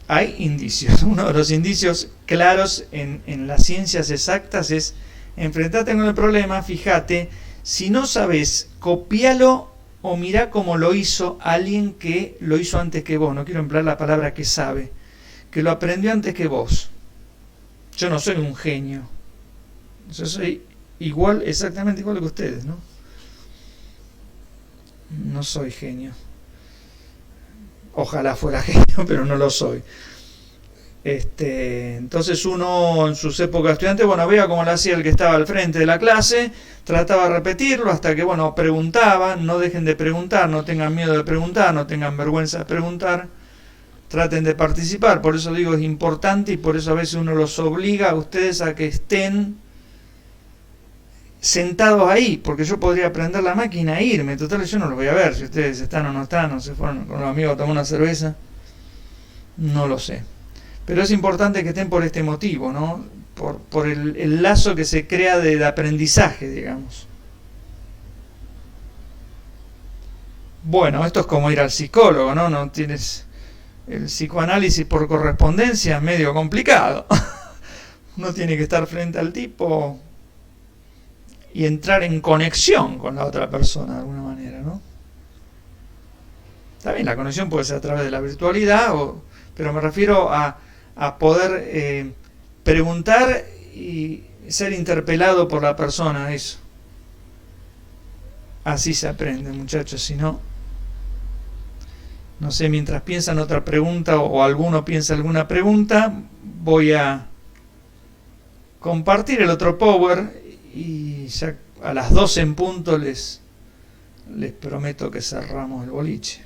Hay indicios. Uno de los indicios claros en las ciencias exactas es enfrentate con el problema, fíjate. Si no sabes, copialo o mirá cómo lo hizo alguien que lo hizo antes que vos. No quiero emplear la palabra que sabe, que lo aprendió antes que vos. Yo no soy un genio. Yo soy exactamente igual que ustedes, ¿no? No soy genio. Ojalá fuera genio, pero no lo soy. Entonces uno en sus épocas estudiantes, bueno, veía cómo lo hacía el que estaba al frente de la clase, trataba de repetirlo hasta que, bueno, preguntaba. No dejen de preguntar, no tengan miedo de preguntar, no tengan vergüenza de preguntar, traten de participar. Por eso digo, es importante, y por eso a veces uno los obliga a ustedes a que estén sentados ahí, porque yo podría prender la máquina e irme, total yo no los voy a ver si ustedes están o no están, o se fueron con los amigos a tomar una cerveza, no lo sé. Pero es importante que estén por este motivo, ¿no? Por el lazo que se crea de aprendizaje, digamos. Bueno, esto es como ir al psicólogo, ¿no? No tienes el psicoanálisis por correspondencia, es medio complicado. Uno tiene que estar frente al tipo y entrar en conexión con la otra persona de alguna manera, ¿no? Está bien, la conexión puede ser a través de la virtualidad, pero me refiero a poder preguntar y ser interpelado por la persona, eso. Así se aprende, muchachos, si no, no sé, mientras piensan otra pregunta o alguno piensa alguna pregunta, voy a compartir el otro Power y ya a las 12 en punto les prometo que cerramos el boliche.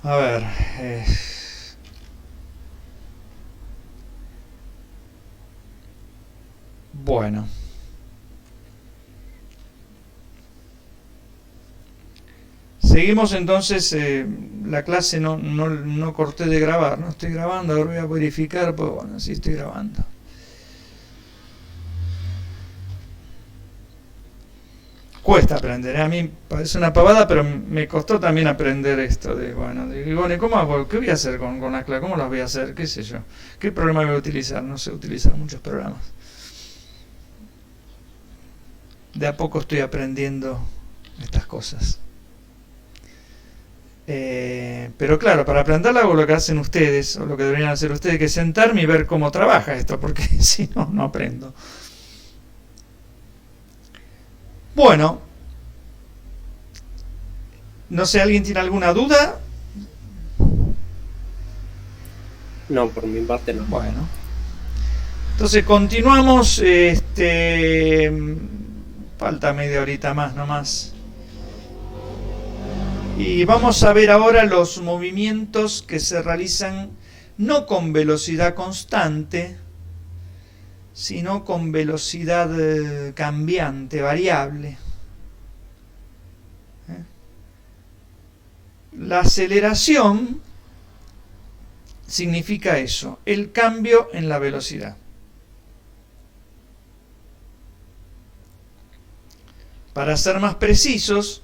A ver, bueno, seguimos entonces. La clase no corté de grabar, no estoy grabando, ahora voy a verificar, pues bueno, sí estoy grabando. Cuesta aprender, a mí parece una pavada, pero me costó también aprender esto de, bueno, ¿cómo hago? ¿Qué voy a hacer con la clase? ¿Cómo las voy a hacer? ¿Qué sé yo? ¿Qué programa voy a utilizar? No sé utilizar muchos programas. De a poco estoy aprendiendo estas cosas. Pero claro, para aprenderla hago lo que hacen ustedes, o lo que deberían hacer ustedes, que es sentarme y ver cómo trabaja esto, porque si no, no aprendo. Bueno, no sé, ¿alguien tiene alguna duda? No, por mi parte no. Bueno, entonces continuamos. Falta media horita más nomás. Y vamos a ver ahora los movimientos que se realizan no con velocidad constante, sino con velocidad cambiante, variable. La aceleración significa eso, el cambio en la velocidad. Para ser más precisos,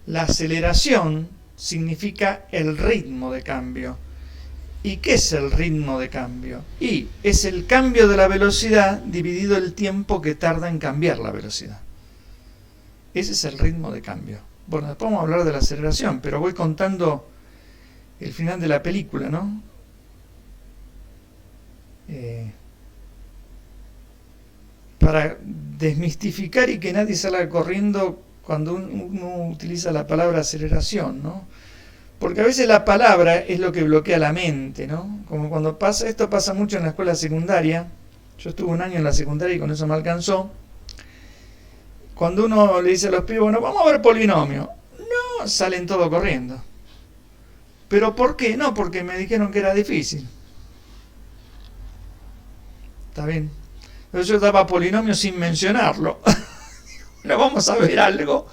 la aceleración significa el ritmo de cambio. ¿Y qué es el ritmo de cambio? Y es el cambio de la velocidad dividido el tiempo que tarda en cambiar la velocidad. Ese es el ritmo de cambio. Bueno, después vamos a hablar de la aceleración, pero voy contando el final de la película, ¿no? Para desmistificar y que nadie salga corriendo cuando uno utiliza la palabra aceleración, ¿no? Porque a veces la palabra es lo que bloquea la mente, ¿no? Como cuando pasa, esto pasa mucho en la escuela secundaria. Yo estuve un año en la secundaria y con eso me alcanzó. Cuando uno le dice a los pibes, bueno, vamos a ver polinomio. No, salen todos corriendo. ¿Pero por qué? No, porque me dijeron que era difícil. ¿Está bien? Pero yo daba polinomio sin mencionarlo. Ahora vamos a ver algo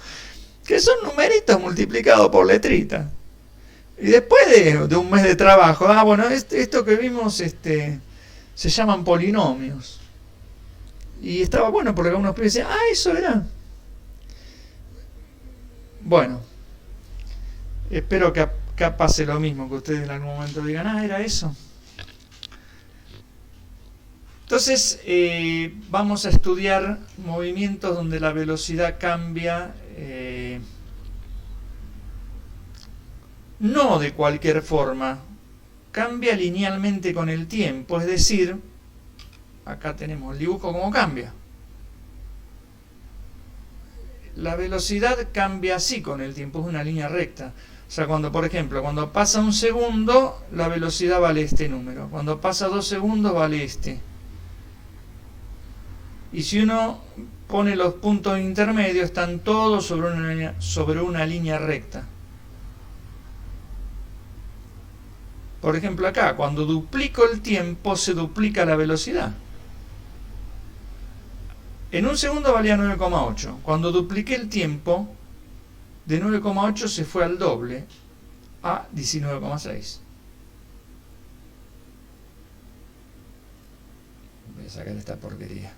que son numeritos multiplicados por letritas. Y después de un mes de trabajo, bueno, esto que vimos se llaman polinomios. Y estaba bueno porque algunos pibes decían, eso era. Bueno, espero que acá pase lo mismo, que ustedes en algún momento digan, era eso. Entonces, vamos a estudiar movimientos donde la velocidad cambia, no de cualquier forma, cambia linealmente con el tiempo, es decir, acá tenemos el dibujo como cambia. La velocidad cambia así con el tiempo, es una línea recta. O sea, cuando, por ejemplo, cuando pasa un segundo, la velocidad vale este número. Cuando pasa 2 segundos, vale este. Y si uno pone los puntos intermedios, están todos sobre una línea recta. Por ejemplo, acá, cuando duplico el tiempo, se duplica la velocidad. En un segundo valía 9,8. Cuando dupliqué el tiempo, de 9,8 se fue al doble, a 19,6. Voy a sacar esta porquería.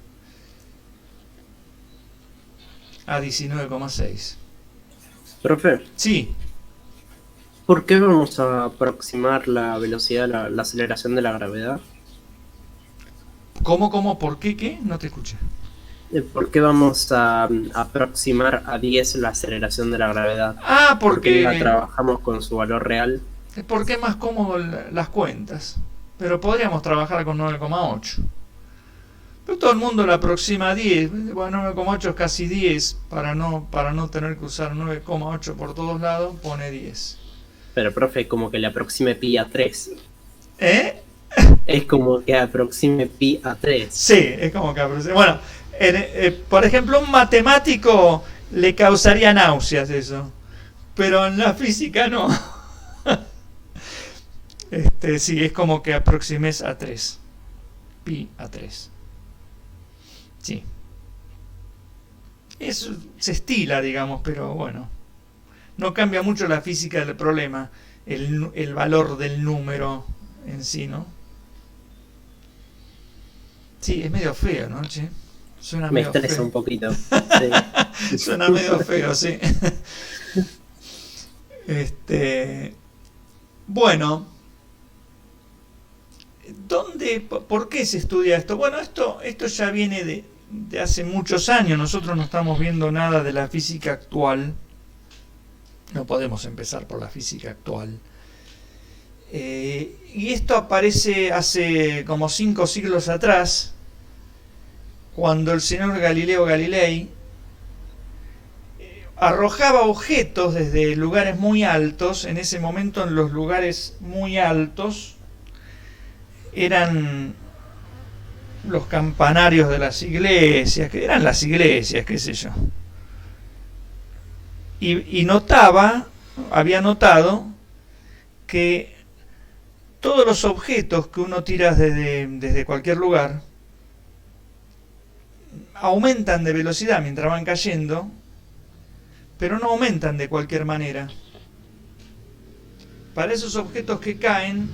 A 19,6. Profe, Sí. ¿por qué vamos a aproximar la velocidad, la aceleración de la gravedad? ¿Cómo? ¿Por qué? ¿Qué? No te escuché. ¿Por qué vamos a aproximar a 10 la aceleración de la gravedad? Ah, Porque la trabajamos con su valor real. porque es más cómodo las cuentas. Pero podríamos trabajar con 9,8. Pero todo el mundo la aproxima a 10. Bueno, 9,8 es casi 10. Para no tener que usar 9,8 por todos lados, pone 10. Pero, profe, como que le aproxime pi a 3. ¿Eh? Es como que aproxime pi a 3. Sí, es como que aproxima. Bueno, por ejemplo, a un matemático le causaría náuseas eso. Pero en la física no. Sí, es como que aproximes a 3. Pi a 3. Sí. Eso se estila, digamos, pero bueno. No cambia mucho la física del problema, el valor del número en sí, ¿no? Sí, es medio feo, ¿no, che? Suena Me medio estresa feo. un poquito. Sí. Suena medio feo, sí. Bueno, ¿por qué se estudia esto? Bueno, esto ya viene de hace muchos años. Nosotros no estamos viendo nada de la física actual. No podemos empezar por la física actual. Y esto aparece hace como 5 siglos atrás, cuando el señor Galileo Galilei arrojaba objetos desde lugares muy altos. En ese momento, en los lugares muy altos eran los campanarios de las iglesias, que eran las iglesias, qué sé yo. Y había notado que todos los objetos que uno tira desde cualquier lugar aumentan de velocidad mientras van cayendo, pero no aumentan de cualquier manera. Para esos objetos que caen,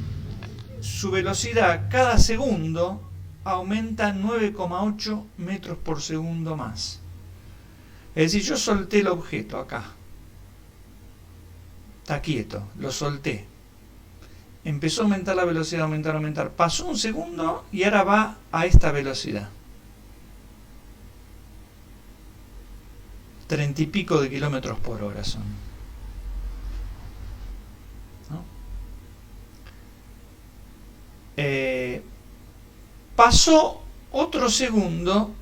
su velocidad cada segundo aumenta 9,8 metros por segundo más. Es decir, yo solté el objeto acá. Está quieto, lo solté. Empezó a aumentar la velocidad, aumentar. Pasó un segundo y ahora va a esta velocidad. 30 y pico de kilómetros por hora son. ¿No? Pasó otro segundo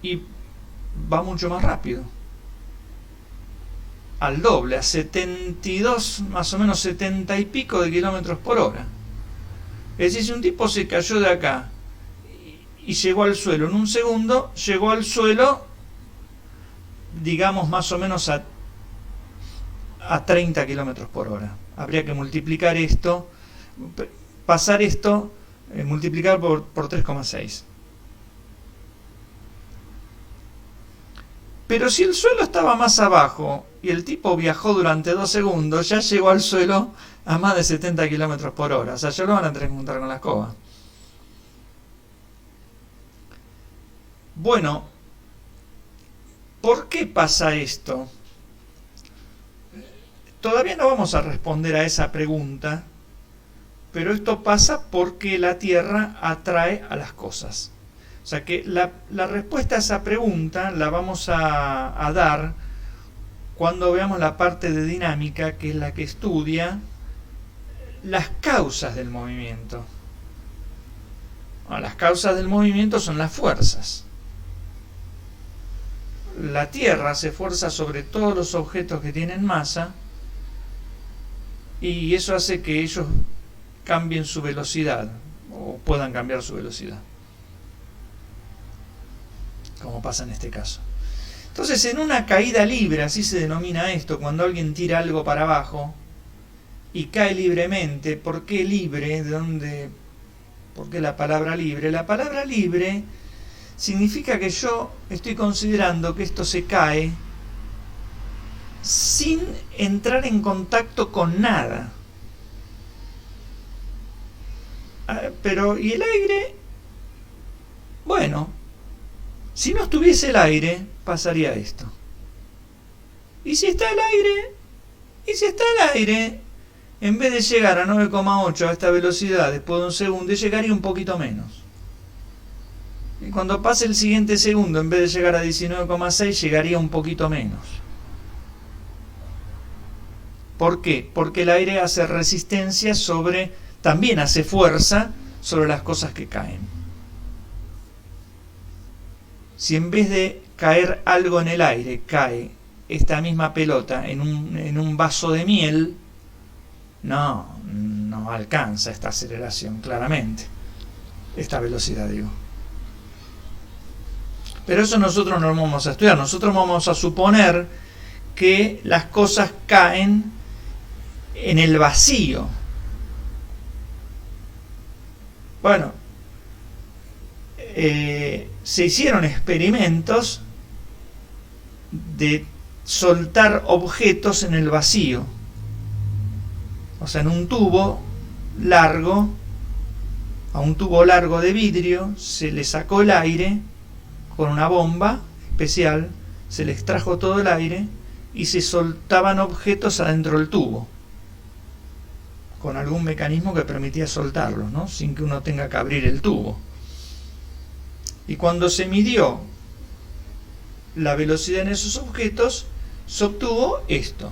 y va mucho más rápido. Al doble, a 72, más o menos 70 y pico de kilómetros por hora. Es decir, si un tipo se cayó de acá y llegó al suelo en un segundo, llegó al suelo, digamos, más o menos a 30 kilómetros por hora. Habría que multiplicar esto, pasar esto, multiplicar por 3,6. Pero si el suelo estaba más abajo y el tipo viajó durante 2 segundos, ya llegó al suelo a más de 70 kilómetros por hora. O sea, ya lo van a tener que juntar con la escoba. Bueno, ¿por qué pasa esto? Todavía no vamos a responder a esa pregunta, pero esto pasa porque la Tierra atrae a las cosas. O sea que la respuesta a esa pregunta la vamos a dar cuando veamos la parte de dinámica, que es la que estudia las causas del movimiento. Las causas del movimiento son las fuerzas. La Tierra se fuerza sobre todos los objetos que tienen masa y eso hace que ellos cambien su velocidad o puedan cambiar su velocidad, como pasa en este caso. Entonces, en una caída libre, así se denomina esto, cuando alguien tira algo para abajo y cae libremente. ¿Por qué libre? ¿De dónde? ¿Por qué la palabra libre? La palabra libre significa que yo estoy considerando que esto se cae sin entrar en contacto con nada. Pero, ¿y el aire? Bueno, si no estuviese el aire, pasaría esto. ¿Y si está el aire? ¿Y si está el aire? En vez de llegar a 9,8 a esta velocidad después de un segundo, llegaría un poquito menos. Y cuando pase el siguiente segundo, en vez de llegar a 19,6, llegaría un poquito menos. ¿Por qué? Porque el aire hace resistencia sobre, también hace fuerza sobre las cosas que caen. Si en vez de caer algo en el aire, cae esta misma pelota en un vaso de miel, no alcanza esta aceleración, claramente. Esta velocidad, digo. Pero eso nosotros no lo vamos a estudiar. Nosotros vamos a suponer que las cosas caen en el vacío. Bueno, se hicieron experimentos de soltar objetos en el vacío. O sea, en un tubo largo, a un tubo largo de vidrio, se le sacó el aire con una bomba especial, se le extrajo todo el aire y se soltaban objetos adentro del tubo, con algún mecanismo que permitía soltarlos, ¿no? Sin que uno tenga que abrir el tubo. Y cuando se midió la velocidad en esos objetos, se obtuvo esto.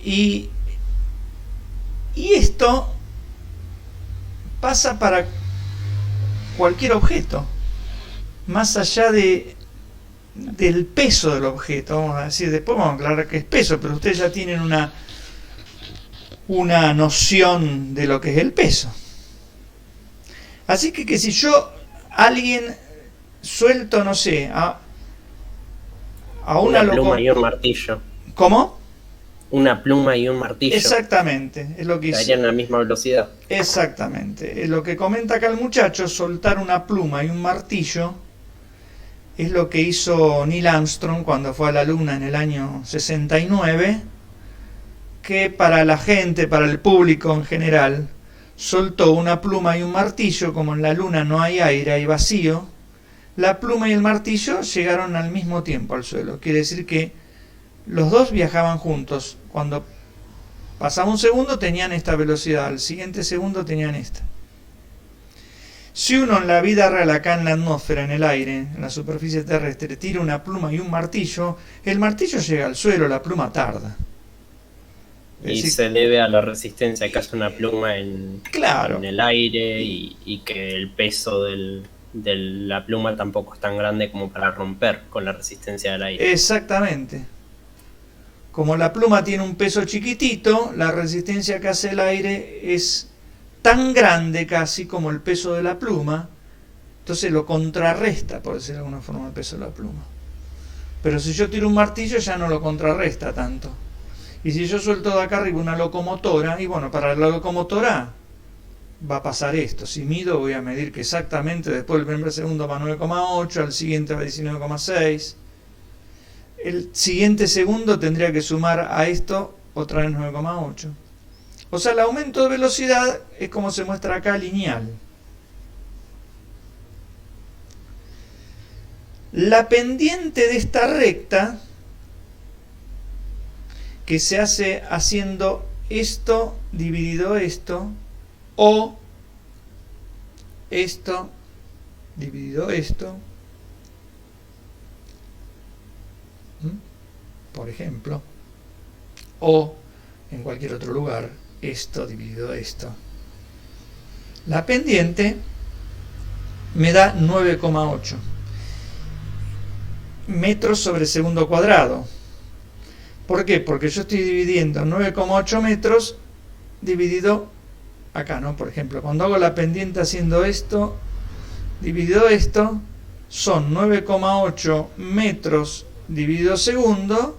Y esto pasa para cualquier objeto, más allá del peso del objeto. Vamos a decir, después vamos a aclarar qué es peso, pero ustedes ya tienen una noción de lo que es el peso. Así que si yo, alguien suelto, no sé, a una pluma y un martillo. ¿Cómo? Una pluma y un martillo. Exactamente, es lo que hizo. Estarían a la misma velocidad. Exactamente, es lo que comenta acá el muchacho, soltar una pluma y un martillo, es lo que hizo Neil Armstrong cuando fue a la Luna en el año 69, que para la gente, para el público en general, soltó una pluma y un martillo. Como en la Luna no hay aire, hay vacío, la pluma y el martillo llegaron al mismo tiempo al suelo. Quiere decir que los dos viajaban juntos. Cuando pasaba un segundo tenían esta velocidad, al siguiente segundo tenían esta. Si uno en la vida real, acá en la atmósfera, en el aire, en la superficie terrestre, tira una pluma y un martillo, el martillo llega al suelo, la pluma tarda. Y decir, se debe a la resistencia que hace una pluma en el aire y que el peso de la pluma tampoco es tan grande como para romper con la resistencia del aire. Exactamente. Como la pluma tiene un peso chiquitito, la resistencia que hace el aire es tan grande casi como el peso de la pluma, entonces lo contrarresta, por decirlo de alguna forma, el peso de la pluma. Pero si yo tiro un martillo ya no lo contrarresta tanto. Y si yo suelto de acá arriba una locomotora, y bueno, para la locomotora va a pasar esto. Si mido, voy a medir que exactamente después del primer segundo va a 9,8, al siguiente va a 19,6. El siguiente segundo tendría que sumar a esto otra vez 9,8. O sea, el aumento de velocidad es como se muestra acá, lineal. La pendiente de esta recta, que se hace haciendo esto dividido esto, o esto dividido esto, por ejemplo, o en cualquier otro lugar, esto dividido esto. La pendiente me da 9,8 metros sobre segundo cuadrado. ¿Por qué? Porque yo estoy dividiendo 9,8 metros dividido acá, ¿no? Por ejemplo, cuando hago la pendiente haciendo esto, dividido esto, son 9,8 metros dividido segundo,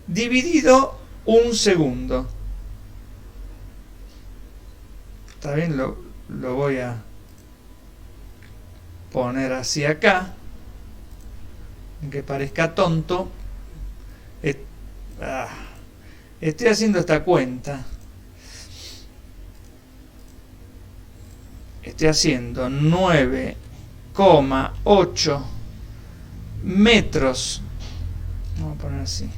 dividido un segundo. Está bien, lo voy a poner así acá, aunque parezca tonto. Estoy haciendo esta cuenta. Estoy haciendo 9,8 metros, vamos a poner así,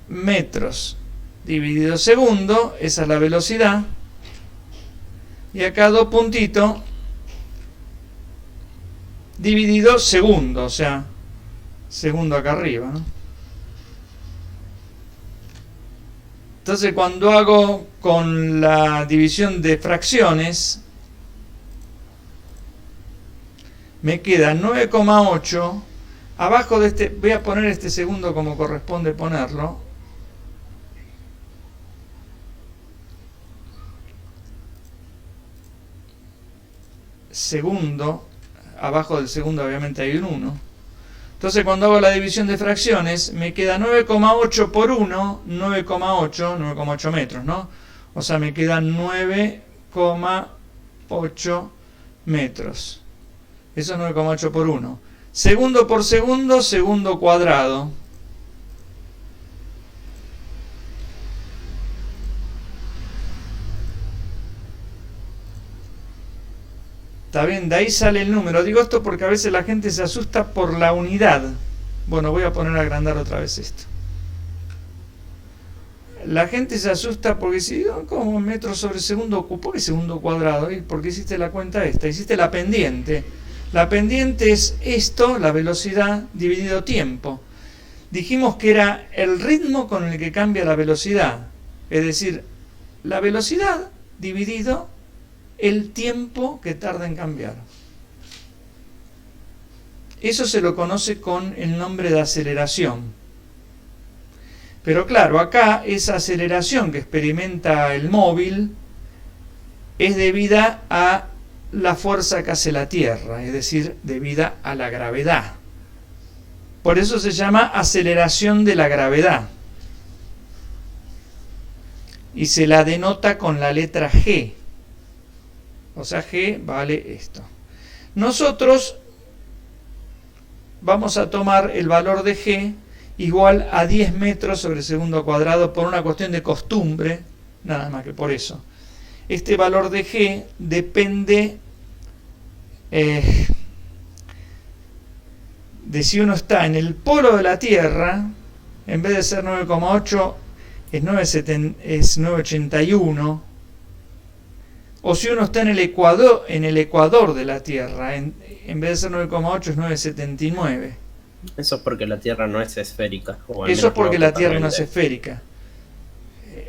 metros dividido segundo, esa es la velocidad, y acá 2 puntitos dividido segundo, o sea, segundo acá arriba, ¿no? Entonces, cuando hago con la división de fracciones, me queda 9,8. Abajo de este, voy a poner este segundo como corresponde ponerlo. Segundo, abajo del segundo obviamente hay un 1. Entonces, cuando hago la división de fracciones, me queda 9,8 por 1, 9,8 metros, ¿no? O sea, me quedan 9,8 metros. Eso es 9,8 por 1. Segundo por segundo, segundo cuadrado. Está bien, de ahí sale el número. Digo esto porque a veces la gente se asusta por la unidad. Bueno, voy a poner a agrandar otra vez esto. La gente se asusta porque dice, ¿cómo metros sobre segundo? ¿Por qué segundo cuadrado? Porque hiciste la cuenta esta, hiciste la pendiente. La pendiente es esto, la velocidad dividido tiempo. Dijimos que era el ritmo con el que cambia la velocidad. Es decir, la velocidad dividido el tiempo que tarda en cambiar. Eso se lo conoce con el nombre de aceleración. Pero claro, acá esa aceleración que experimenta el móvil es debida a la fuerza que hace la Tierra, es decir, debida a la gravedad. Por eso se llama aceleración de la gravedad. Y se la denota con la letra G. O sea, G vale esto. Nosotros vamos a tomar el valor de G igual a 10 metros sobre segundo cuadrado por una cuestión de costumbre, nada más que por eso. Este valor de G depende de si uno está en el polo de la Tierra, en vez de ser 9,8 es 9,81, o si uno está en el ecuador de la Tierra, en vez de ser 9,8 es 9,79. Eso es porque la Tierra no es esférica. Eso es porque la Tierra no es esférica.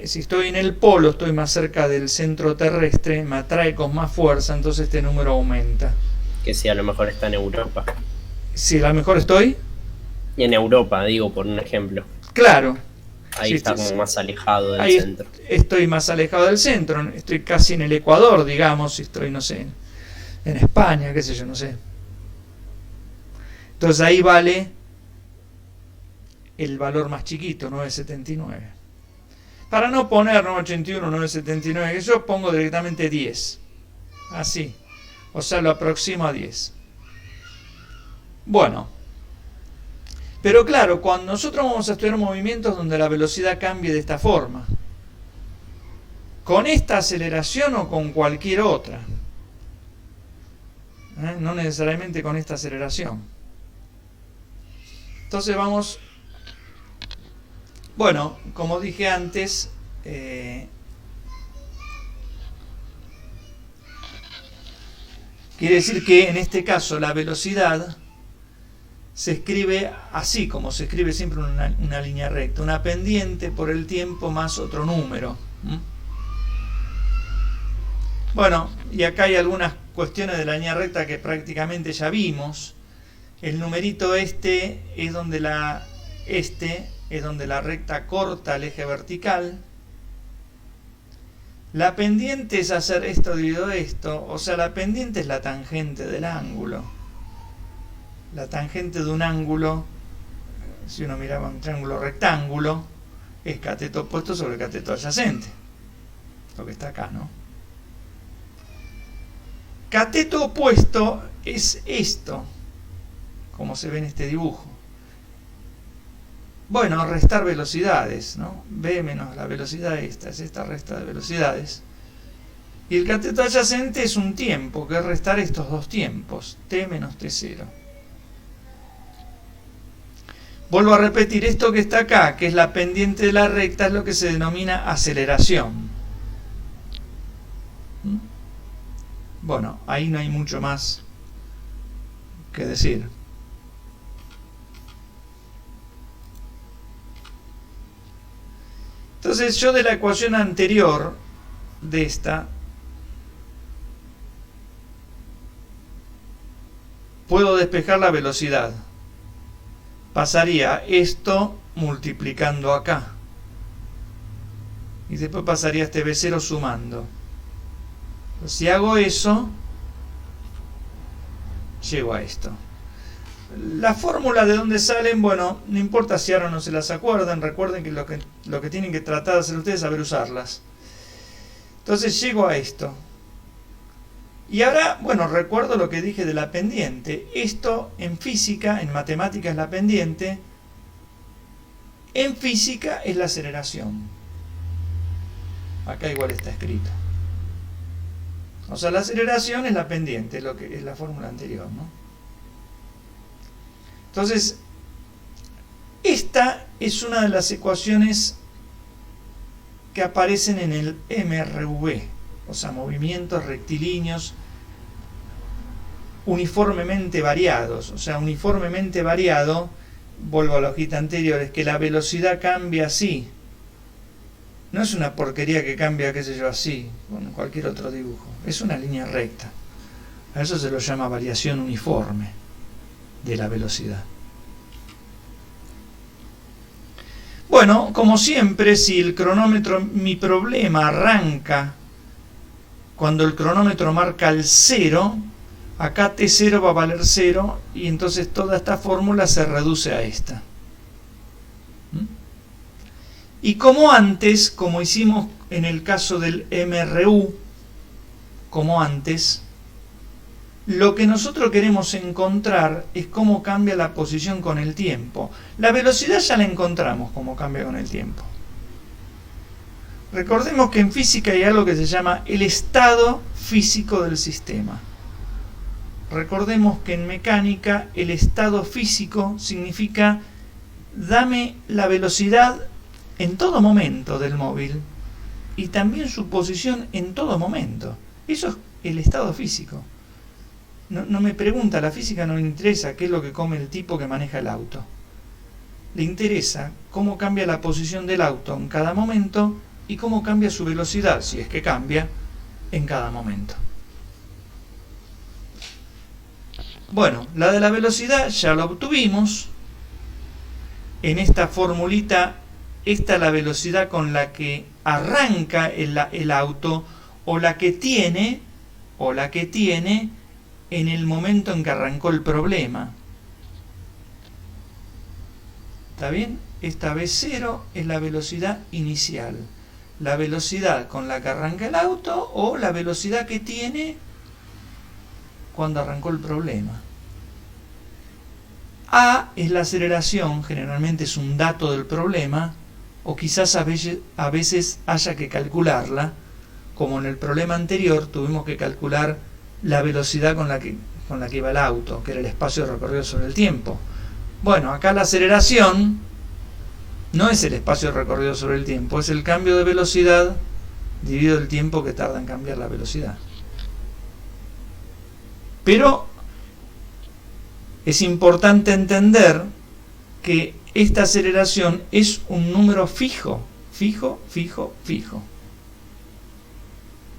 Si estoy en el polo, estoy más cerca del centro terrestre, me atrae con más fuerza, entonces este número aumenta. Que si a lo mejor está en Europa. Si a lo mejor estoy... Y en Europa, digo, por un ejemplo. Claro. Ahí sí, está como más alejado del centro. Estoy más alejado del centro, estoy casi en el Ecuador, digamos, si estoy, no sé, en España, qué sé yo, no sé. Entonces ahí vale el valor más chiquito, 9,79. Para no poner 9,81, 9,79, que yo pongo directamente 10. Así. O sea, lo aproximo a 10. Bueno. Pero claro, cuando nosotros vamos a estudiar movimientos donde la velocidad cambie de esta forma, con esta aceleración o con cualquier otra, no necesariamente con esta aceleración. Entonces vamos, bueno, como dije antes, quiere decir que en este caso la velocidad se escribe así, como se escribe siempre una línea recta, una pendiente por el tiempo más otro número. Bueno, y acá hay algunas cuestiones de la línea recta que prácticamente ya vimos. El numerito este es donde la recta corta el eje vertical. La pendiente es hacer esto dividido esto, o sea, la pendiente es la tangente del ángulo. La tangente de un ángulo, si uno miraba un triángulo rectángulo, es cateto opuesto sobre cateto adyacente. Lo que está acá, ¿no? Cateto opuesto es esto, como se ve en este dibujo. Bueno, restar velocidades, ¿no? B menos la velocidad esta, es esta resta de velocidades. Y el cateto adyacente es un tiempo, que es restar estos dos tiempos, t menos t0. Vuelvo a repetir, esto que está acá, que es la pendiente de la recta, es lo que se denomina aceleración. Bueno, ahí no hay mucho más que decir. Entonces yo de la ecuación anterior, de esta, puedo despejar la velocidad. Pasaría esto multiplicando acá. Y después pasaría este B0 sumando. Si hago eso, llego a esto. La fórmula de dónde salen, bueno, no importa si ahora no se las acuerdan, recuerden que lo que tienen que tratar de hacer ustedes es saber usarlas. Entonces llego a esto. Y ahora, bueno, recuerdo lo que dije de la pendiente. Esto en física, en matemáticas es la pendiente. En física es la aceleración. Acá igual está escrito. O sea, la aceleración es la pendiente, lo que es la fórmula anterior, ¿no? Entonces, esta es una de las ecuaciones que aparecen en el MRV, o sea, movimientos rectilíneos uniformemente variados. O sea, uniformemente variado, vuelvo a la hojita anterior, es que la velocidad cambia así. No es una porquería que cambia, qué sé yo, así, con cualquier otro dibujo. Es una línea recta. A eso se lo llama variación uniforme de la velocidad. Bueno, como siempre, si el cronómetro, mi problema arranca cuando el cronómetro marca el 0, acá T0 va a valer 0 y entonces toda esta fórmula se reduce a esta. Y como antes, como hicimos en el caso del MRU, como antes, lo que nosotros queremos encontrar es cómo cambia la posición con el tiempo. La velocidad ya la encontramos, cómo cambia con el tiempo. Recordemos que en física hay algo que se llama el estado físico del sistema. Recordemos que en mecánica el estado físico significa dame la velocidad en todo momento del móvil y también su posición en todo momento. Eso es el estado físico. No me pregunta, la física no le interesa qué es lo que come el tipo que maneja el auto. Le interesa cómo cambia la posición del auto en cada momento y cómo cambia su velocidad, si es que cambia, en cada momento. Bueno, la de la velocidad ya la obtuvimos. En esta formulita, esta es la velocidad con la que arranca el auto o la que tiene en el momento en que arrancó el problema. ¿Está bien? Esta V0 es la velocidad inicial. La velocidad con la que arranca el auto o la velocidad que tiene cuando arrancó el problema. A es la aceleración, generalmente es un dato del problema, o quizás a veces haya que calcularla, como en el problema anterior tuvimos que calcular la velocidad con la que iba el auto, que era el espacio recorrido sobre el tiempo. Bueno, acá la aceleración no es el espacio recorrido sobre el tiempo, es el cambio de velocidad dividido el tiempo que tarda en cambiar la velocidad. Pero es importante entender que esta aceleración es un número fijo. Fijo.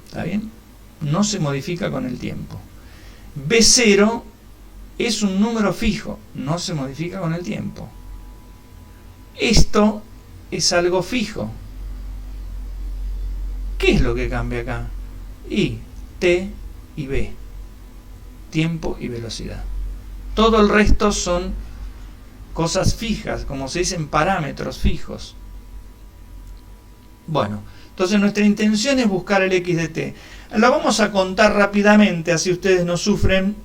¿Está bien? No se modifica con el tiempo. B0 es un número fijo, no se modifica con el tiempo. Esto es algo fijo. ¿Qué es lo que cambia acá? I, T y B. Tiempo y velocidad. Todo el resto son cosas fijas, como se dicen, parámetros fijos. Bueno, entonces nuestra intención es buscar el x de t. Lo vamos a contar rápidamente, así ustedes no sufren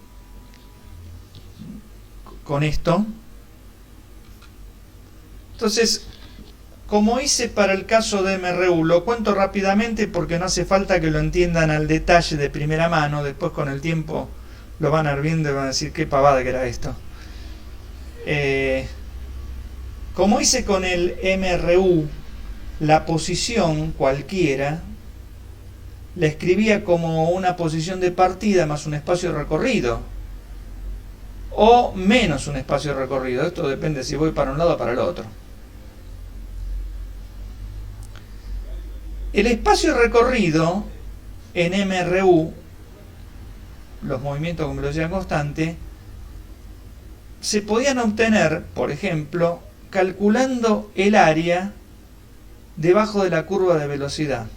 con esto. Entonces, como hice para el caso de MRU, lo cuento rápidamente porque no hace falta que lo entiendan al detalle de primera mano. Después con el tiempo lo van a ir viendo y van a decir qué pavada que era esto. Como hice con el MRU, la posición cualquiera la escribía como una posición de partida más un espacio recorrido, o menos un espacio recorrido. Esto depende si voy para un lado o para el otro. El espacio recorrido en MRU, los movimientos con velocidad constante, se podían obtener, por ejemplo, calculando el área debajo de la curva de velocidad.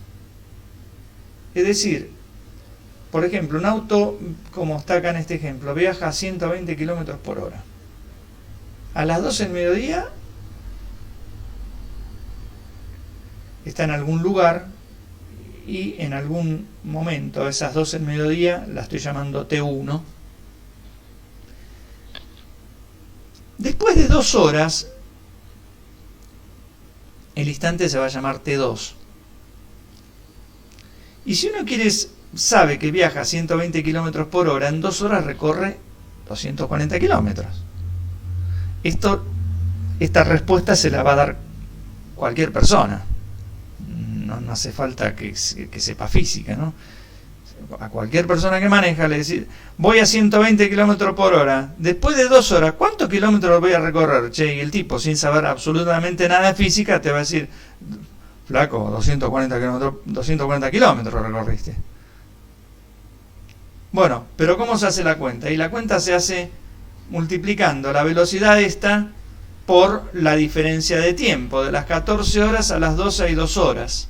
Es decir, por ejemplo, un auto, como está acá en este ejemplo, viaja a 120 km por hora. A las 12 del mediodía está en algún lugar y en algún momento, esas 12 del mediodía, la estoy llamando T1. Después de 2 horas, el instante se va a llamar T2. Y si uno sabe que viaja a 120 km por hora, en 2 horas recorre 240 km. Esta respuesta se la va a dar cualquier persona. No hace falta que sepa física, ¿no? A cualquier persona que maneja le decir, voy a 120 km por hora. Después de 2 horas, ¿cuántos kilómetros voy a recorrer? Che, y el tipo, sin saber absolutamente nada de física, te va a decir, flaco, 240 kilómetros recorriste. Bueno, pero ¿cómo se hace la cuenta? Y la cuenta se hace multiplicando la velocidad esta por la diferencia de tiempo. De las 14 horas a las 12 hay 2 horas.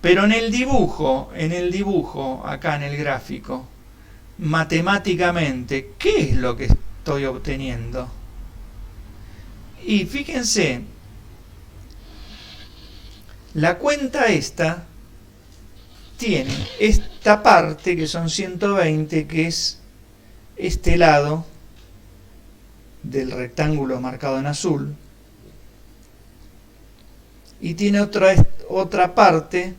Pero en el dibujo, acá en el gráfico, matemáticamente, ¿qué es lo que estoy obteniendo? Y fíjense, la cuenta esta tiene esta parte que son 120, que es este lado del rectángulo marcado en azul, y tiene otra parte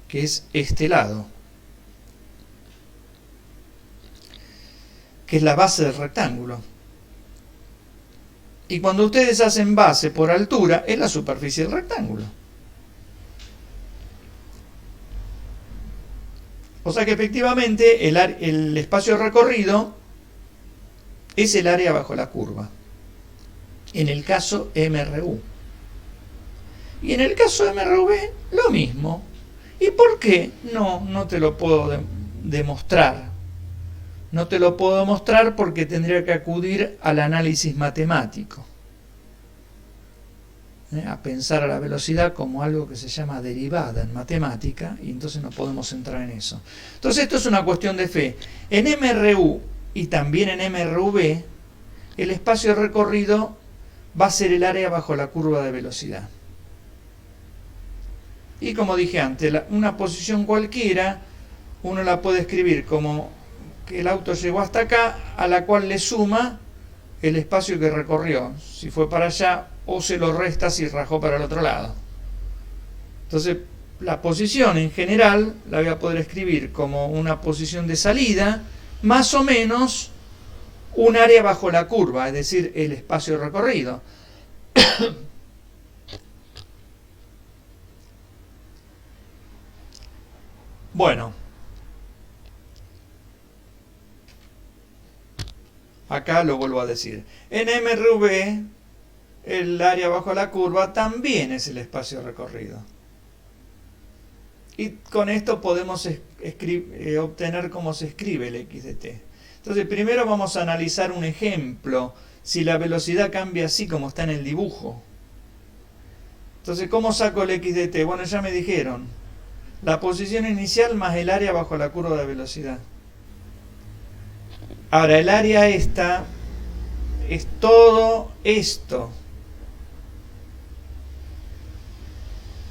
que es este lado, que es la base del rectángulo. Y cuando ustedes hacen base por altura, es la superficie del rectángulo. O sea que efectivamente el espacio recorrido es el área bajo la curva. En el caso MRU. Y en el caso MRV, lo mismo. ¿Y por qué? No te lo puedo demostrar. No te lo puedo demostrar porque tendría que acudir al análisis matemático. A pensar a la velocidad como algo que se llama derivada en matemática, y entonces no podemos entrar en eso. Entonces esto es una cuestión de fe. En MRU y también en MRV, el espacio recorrido va a ser el área bajo la curva de velocidad. Y como dije antes, una posición cualquiera, uno la puede escribir como que el auto llegó hasta acá, a la cual le suma el espacio que recorrió, si fue para allá, o se lo resta si rajó para el otro lado. Entonces, la posición en general la voy a poder escribir como una posición de salida, más o menos un área bajo la curva, es decir, el espacio recorrido. Bueno, Acá lo vuelvo a decir. En MRV, el área bajo la curva también es el espacio recorrido. Y con esto podemos obtener cómo se escribe el x de t. Entonces, primero vamos a analizar un ejemplo. Si la velocidad cambia así como está en el dibujo. Entonces, ¿cómo saco el x de t? Bueno, ya me dijeron. La posición inicial más el área bajo la curva de velocidad. Ahora, el área esta es todo esto.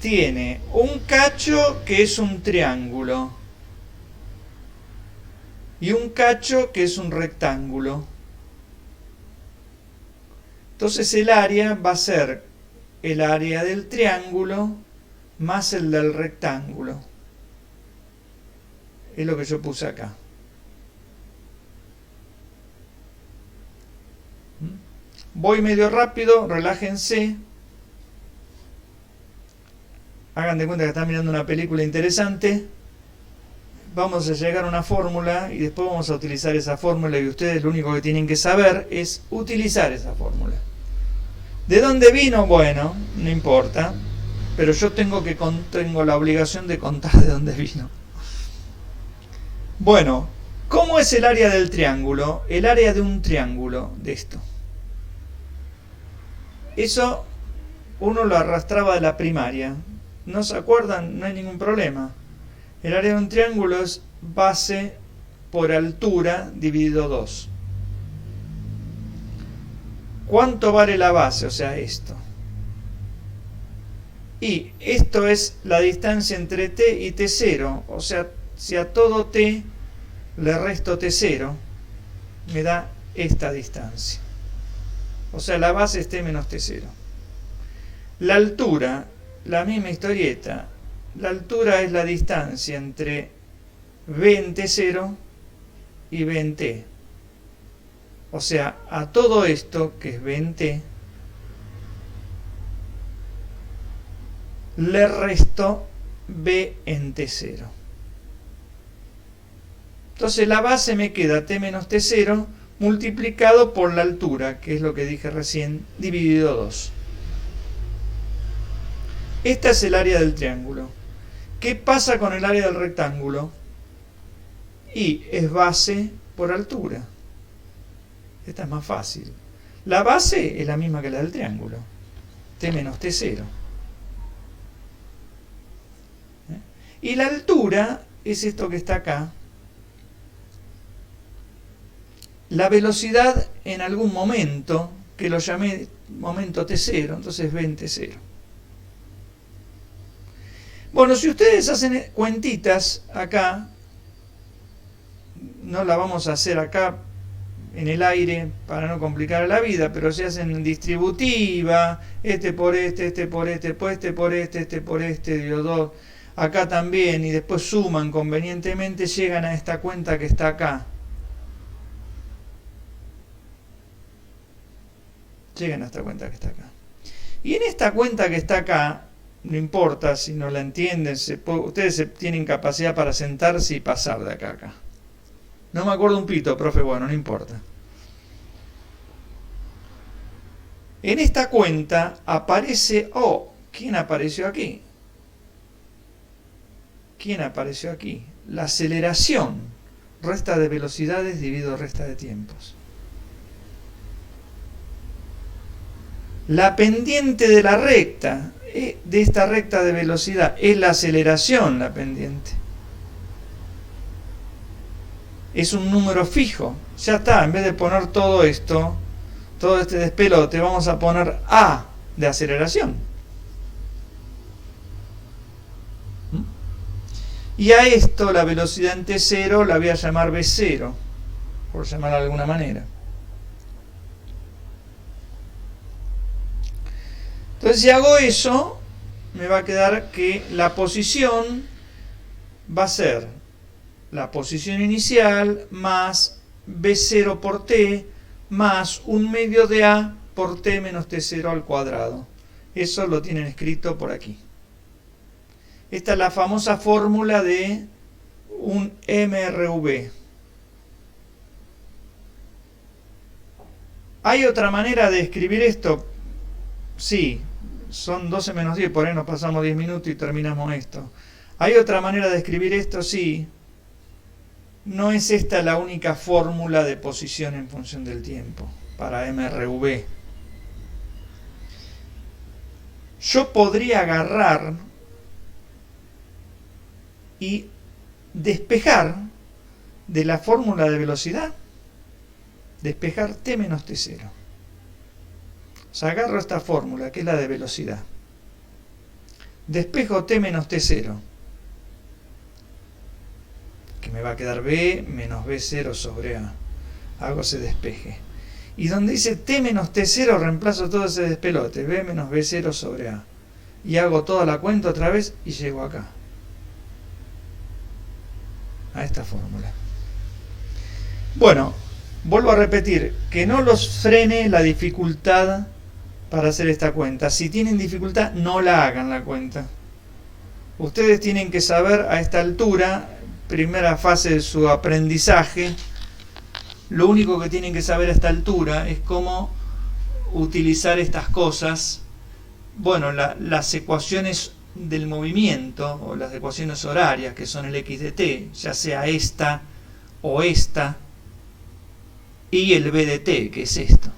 Tiene un cacho que es un triángulo y un cacho que es un rectángulo. Entonces el área va a ser el área del triángulo más el del rectángulo. Es lo que yo puse acá. Voy medio rápido, relájense. Hagan de cuenta que están mirando una película interesante. Vamos a llegar a una fórmula y después vamos a utilizar esa fórmula y ustedes lo único que tienen que saber es utilizar esa fórmula. ¿De dónde vino? Bueno, no importa, pero yo tengo la obligación de contar de dónde vino. Bueno, ¿cómo es el área del triángulo? El área de un triángulo, de esto. Eso uno lo arrastraba de la primaria. ¿No se acuerdan? No hay ningún problema. El área de un triángulo es base por altura dividido 2. ¿Cuánto vale la base? O sea, esto. Y esto es la distancia entre t y t0. O sea, si a todo t le resto t0, me da esta distancia. O sea, la base es t menos t0. La altura, la misma historieta. La altura es la distancia entre b en t0 y b en t. O sea, a todo esto, que es b en t, le resto b en t0. Entonces la base me queda t menos t0 multiplicado por la altura, que es lo que dije recién, dividido 2. Esta es el área del triángulo. ¿Qué pasa con el área del rectángulo? Y es base por altura. Esta es más fácil. La base es la misma que la del triángulo. T menos T0. Y la altura es esto que está acá. La velocidad en algún momento, que lo llamé momento T0, entonces ven T0. Bueno, si ustedes hacen cuentitas acá, no la vamos a hacer acá en el aire para no complicar la vida, pero si hacen distributiva, este por este, este por este, pues este por este, dio 2, acá también, y después suman convenientemente, llegan a esta cuenta que está acá. Llegan a esta cuenta que está acá. Y en esta cuenta que está acá, no importa si no la entienden, ustedes tienen capacidad para sentarse y pasar de acá a acá. No me acuerdo un pito, profe, bueno, no importa. En esta cuenta aparece, ¿quién apareció aquí? ¿Quién apareció aquí? La aceleración, resta de velocidades dividido resta de tiempos. La pendiente de la recta, de esta recta de velocidad, es la aceleración, la pendiente. Es un número fijo. Ya está, en vez de poner todo esto, todo este despelote, vamos a poner A de aceleración. Y a esto, la velocidad en T0, la voy a llamar B0, por llamarla de alguna manera. Entonces, si hago eso, me va a quedar que la posición va a ser la posición inicial más B0 por T más un medio de A por T menos T0 al cuadrado. Eso lo tienen escrito por aquí. Esta es la famosa fórmula de un MRV. ¿Hay otra manera de escribir esto? Sí, son 12 menos 10, por ahí nos pasamos 10 minutos y terminamos esto. ¿Hay otra manera de escribir esto? Sí. No es esta la única fórmula de posición en función del tiempo para MRV. Yo podría agarrar y despejar de la fórmula de velocidad, despejar t menos t0. O sea, agarro esta fórmula, que es la de velocidad. Despejo t menos t0, que me va a quedar b menos b0 sobre a. Hago ese despeje. Y donde dice t menos t0, reemplazo todo ese despelote, b menos b0 sobre a. Y hago toda la cuenta otra vez y llego acá. A esta fórmula. Bueno, vuelvo a repetir, que no los frene la dificultad para hacer esta cuenta. Si tienen dificultad, no la hagan la cuenta. Ustedes tienen que saber a esta altura, primera fase de su aprendizaje, lo único que tienen que saber a esta altura es cómo utilizar estas cosas. Bueno, las ecuaciones del movimiento o las ecuaciones horarias, que son el x de t, ya sea esta o esta, y el b de t, que es esto.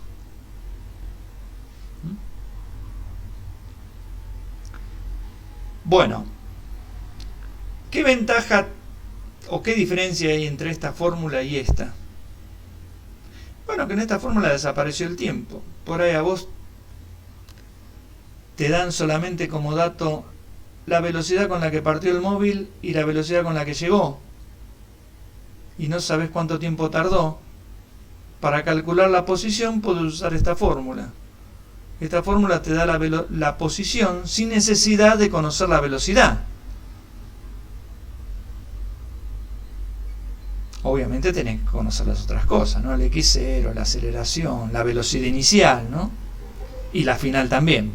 Bueno, ¿qué ventaja o qué diferencia hay entre esta fórmula y esta? Bueno, que en esta fórmula desapareció el tiempo. Por ahí a vos te dan solamente como dato la velocidad con la que partió el móvil y la velocidad con la que llegó. Y no sabes cuánto tiempo tardó. Para calcular la posición puedes usar esta fórmula. Esta fórmula te da la posición sin necesidad de conocer la velocidad. Obviamente tenés que conocer las otras cosas, ¿no? El x0, la aceleración, la velocidad inicial, ¿no? Y la final también.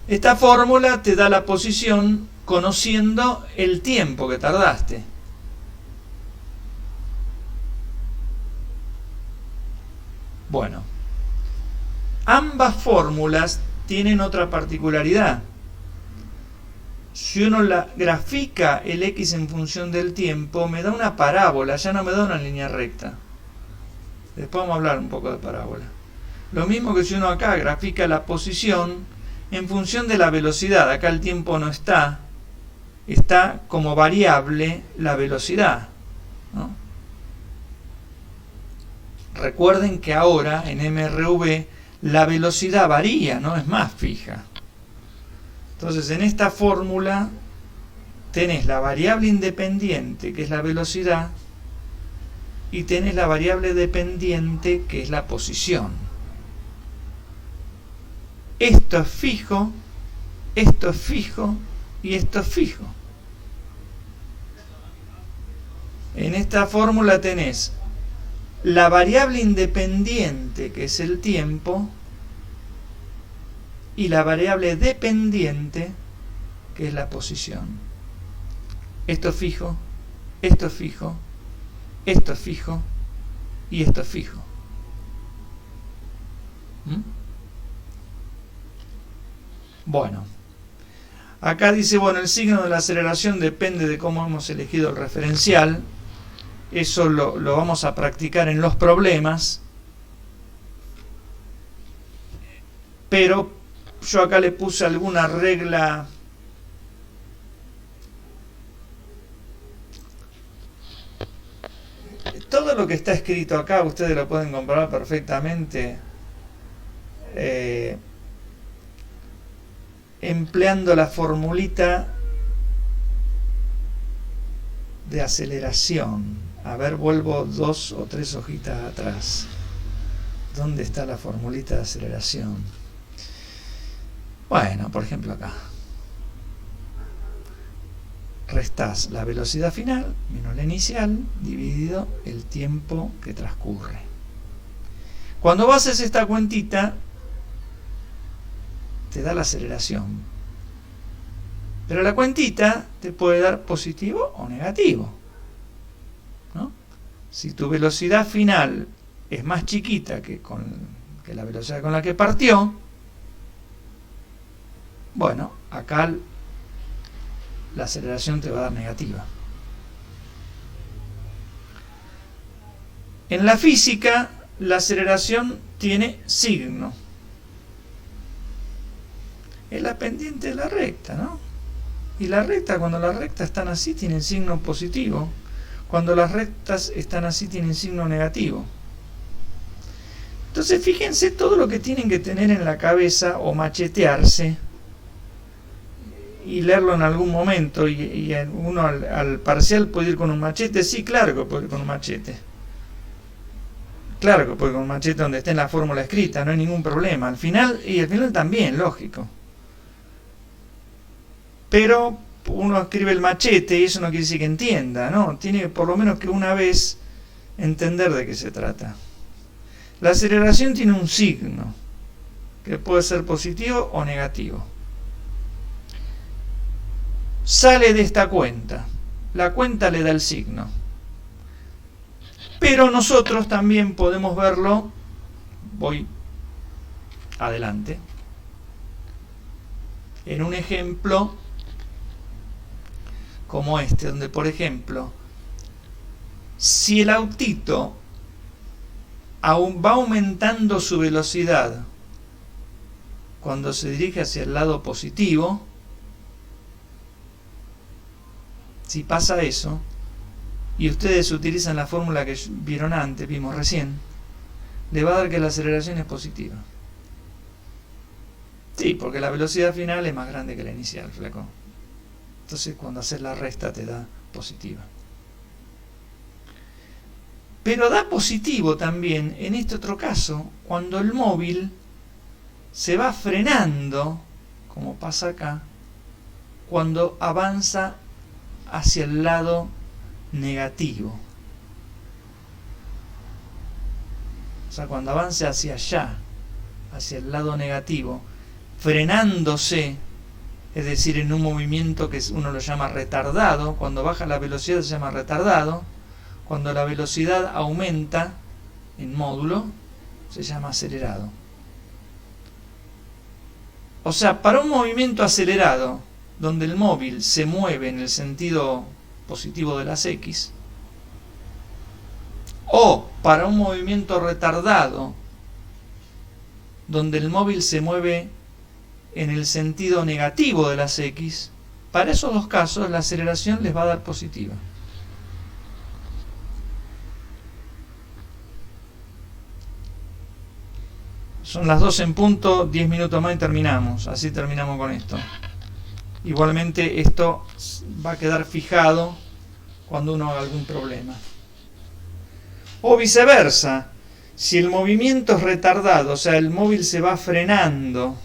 Esta fórmula te da la posición conociendo el tiempo que tardaste. Bueno, ambas fórmulas tienen otra particularidad. Si uno grafica el x en función del tiempo, me da una parábola, ya no me da una línea recta. Después vamos a hablar un poco de parábola. Lo mismo que si uno acá grafica la posición en función de la velocidad. Acá el tiempo no está, está como variable la velocidad, ¿no? Recuerden que ahora en MRV la velocidad varía, no es más fija. Entonces en esta fórmula tenés la variable independiente, que es la velocidad, y tenés la variable dependiente, que es la posición. Esto es fijo, esto es fijo y esto es fijo. En esta fórmula tenés la variable independiente, que es el tiempo, y la variable dependiente, que es la posición. Esto es fijo, esto es fijo, esto es fijo y esto es fijo. Bueno, acá dice, bueno, el signo de la aceleración depende de cómo hemos elegido el referencial. Eso lo vamos a practicar en los problemas. Pero yo acá le puse alguna regla todo lo que está escrito acá ustedes lo pueden comprobar perfectamente empleando la formulita de aceleración. A ver, vuelvo 2 o 3 hojitas atrás. ¿Dónde está la formulita de aceleración? Bueno, por ejemplo acá. Restás la velocidad final menos la inicial dividido el tiempo que transcurre. Cuando vos haces esta cuentita, te da la aceleración. Pero la cuentita te puede dar positivo o negativo, ¿no? Si tu velocidad final es más chiquita que la velocidad con la que partió, bueno, acá la aceleración te va a dar negativa. En la física, la aceleración tiene signo. Es la pendiente de la recta, ¿no? Y la recta, cuando las rectas están así, tienen signo positivo. Cuando las rectas están así, tienen signo negativo. Entonces, fíjense todo lo que tienen que tener en la cabeza o machetearse y leerlo en algún momento. Y uno al parcial puede ir con un machete. Sí, claro que puede ir con un machete. Claro que puede ir con un machete donde esté en la fórmula escrita, no hay ningún problema. Al final también, lógico. Pero uno escribe el machete y eso no quiere decir que entienda, ¿no? Tiene por lo menos que una vez entender de qué se trata. La aceleración tiene un signo, que puede ser positivo o negativo. Sale de esta cuenta. La cuenta le da el signo. Pero nosotros también podemos verlo, voy adelante, en un ejemplo como este, donde por ejemplo, si el autito va aumentando su velocidad cuando se dirige hacia el lado positivo, si pasa eso, y ustedes utilizan la fórmula que vieron antes, vimos recién, le va a dar que la aceleración es positiva. Sí, porque la velocidad final es más grande que la inicial, flaco. Entonces cuando haces la resta te da positiva. Pero da positivo también en este otro caso, cuando el móvil se va frenando, como pasa acá, cuando avanza hacia el lado negativo. O sea, cuando avance hacia allá, hacia el lado negativo, frenándose, es decir, en un movimiento que uno lo llama retardado. Cuando baja la velocidad se llama retardado. Cuando la velocidad aumenta en módulo se llama acelerado. O sea, para un movimiento acelerado, donde el móvil se mueve en el sentido positivo de las X, o para un movimiento retardado, donde el móvil se mueve en el sentido negativo de las X, para esos dos casos la aceleración les va a dar positiva. Son las 12 en punto, 10 minutos más y terminamos. Así terminamos con esto. Igualmente esto va a quedar fijado cuando uno haga algún problema. O viceversa, si el movimiento es retardado, o sea, el móvil se va frenando,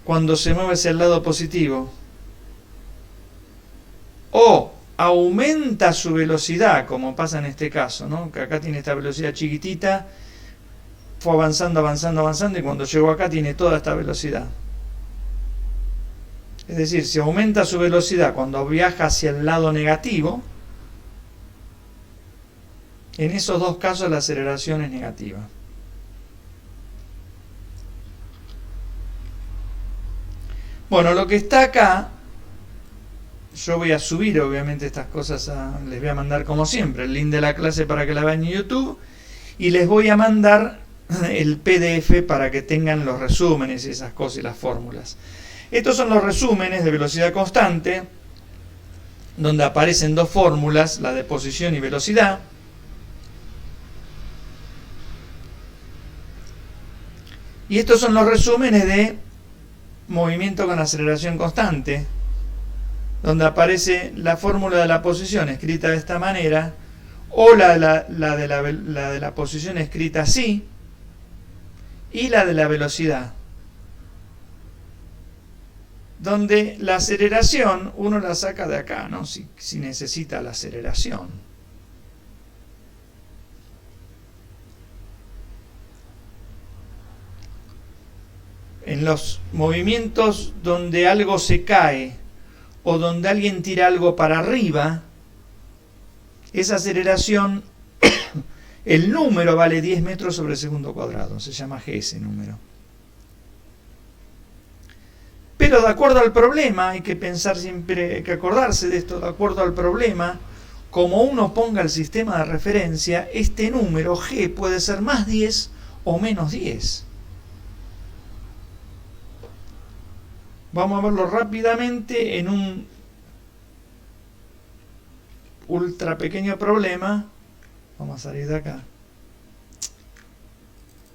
cuando se mueve hacia el lado positivo, o aumenta su velocidad, como pasa en este caso, ¿no? Que acá tiene esta velocidad chiquitita, fue avanzando, y cuando llegó acá tiene toda esta velocidad. Es decir, si aumenta su velocidad cuando viaja hacia el lado negativo, en esos dos casos la aceleración es negativa. Bueno, lo que está acá, yo voy a subir obviamente estas cosas, les voy a mandar como siempre el link de la clase para que la vean en YouTube, y les voy a mandar el PDF para que tengan los resúmenes y esas cosas y las fórmulas. Estos son los resúmenes de velocidad constante, donde aparecen dos fórmulas, la de posición y velocidad. Y estos son los resúmenes de movimiento con aceleración constante, donde aparece la fórmula de la posición escrita de esta manera, o la de la posición escrita así, y la de la velocidad, donde la aceleración uno la saca de acá, ¿no? Si necesita la aceleración. En los movimientos donde algo se cae o donde alguien tira algo para arriba, esa aceleración, el número vale 10 metros sobre segundo cuadrado, se llama g ese número. Pero de acuerdo al problema, hay que pensar siempre, hay que acordarse de esto, de acuerdo al problema, como uno ponga el sistema de referencia, este número g puede ser más 10 o menos 10. Vamos a verlo rápidamente en un ultra pequeño problema. Vamos a salir de acá.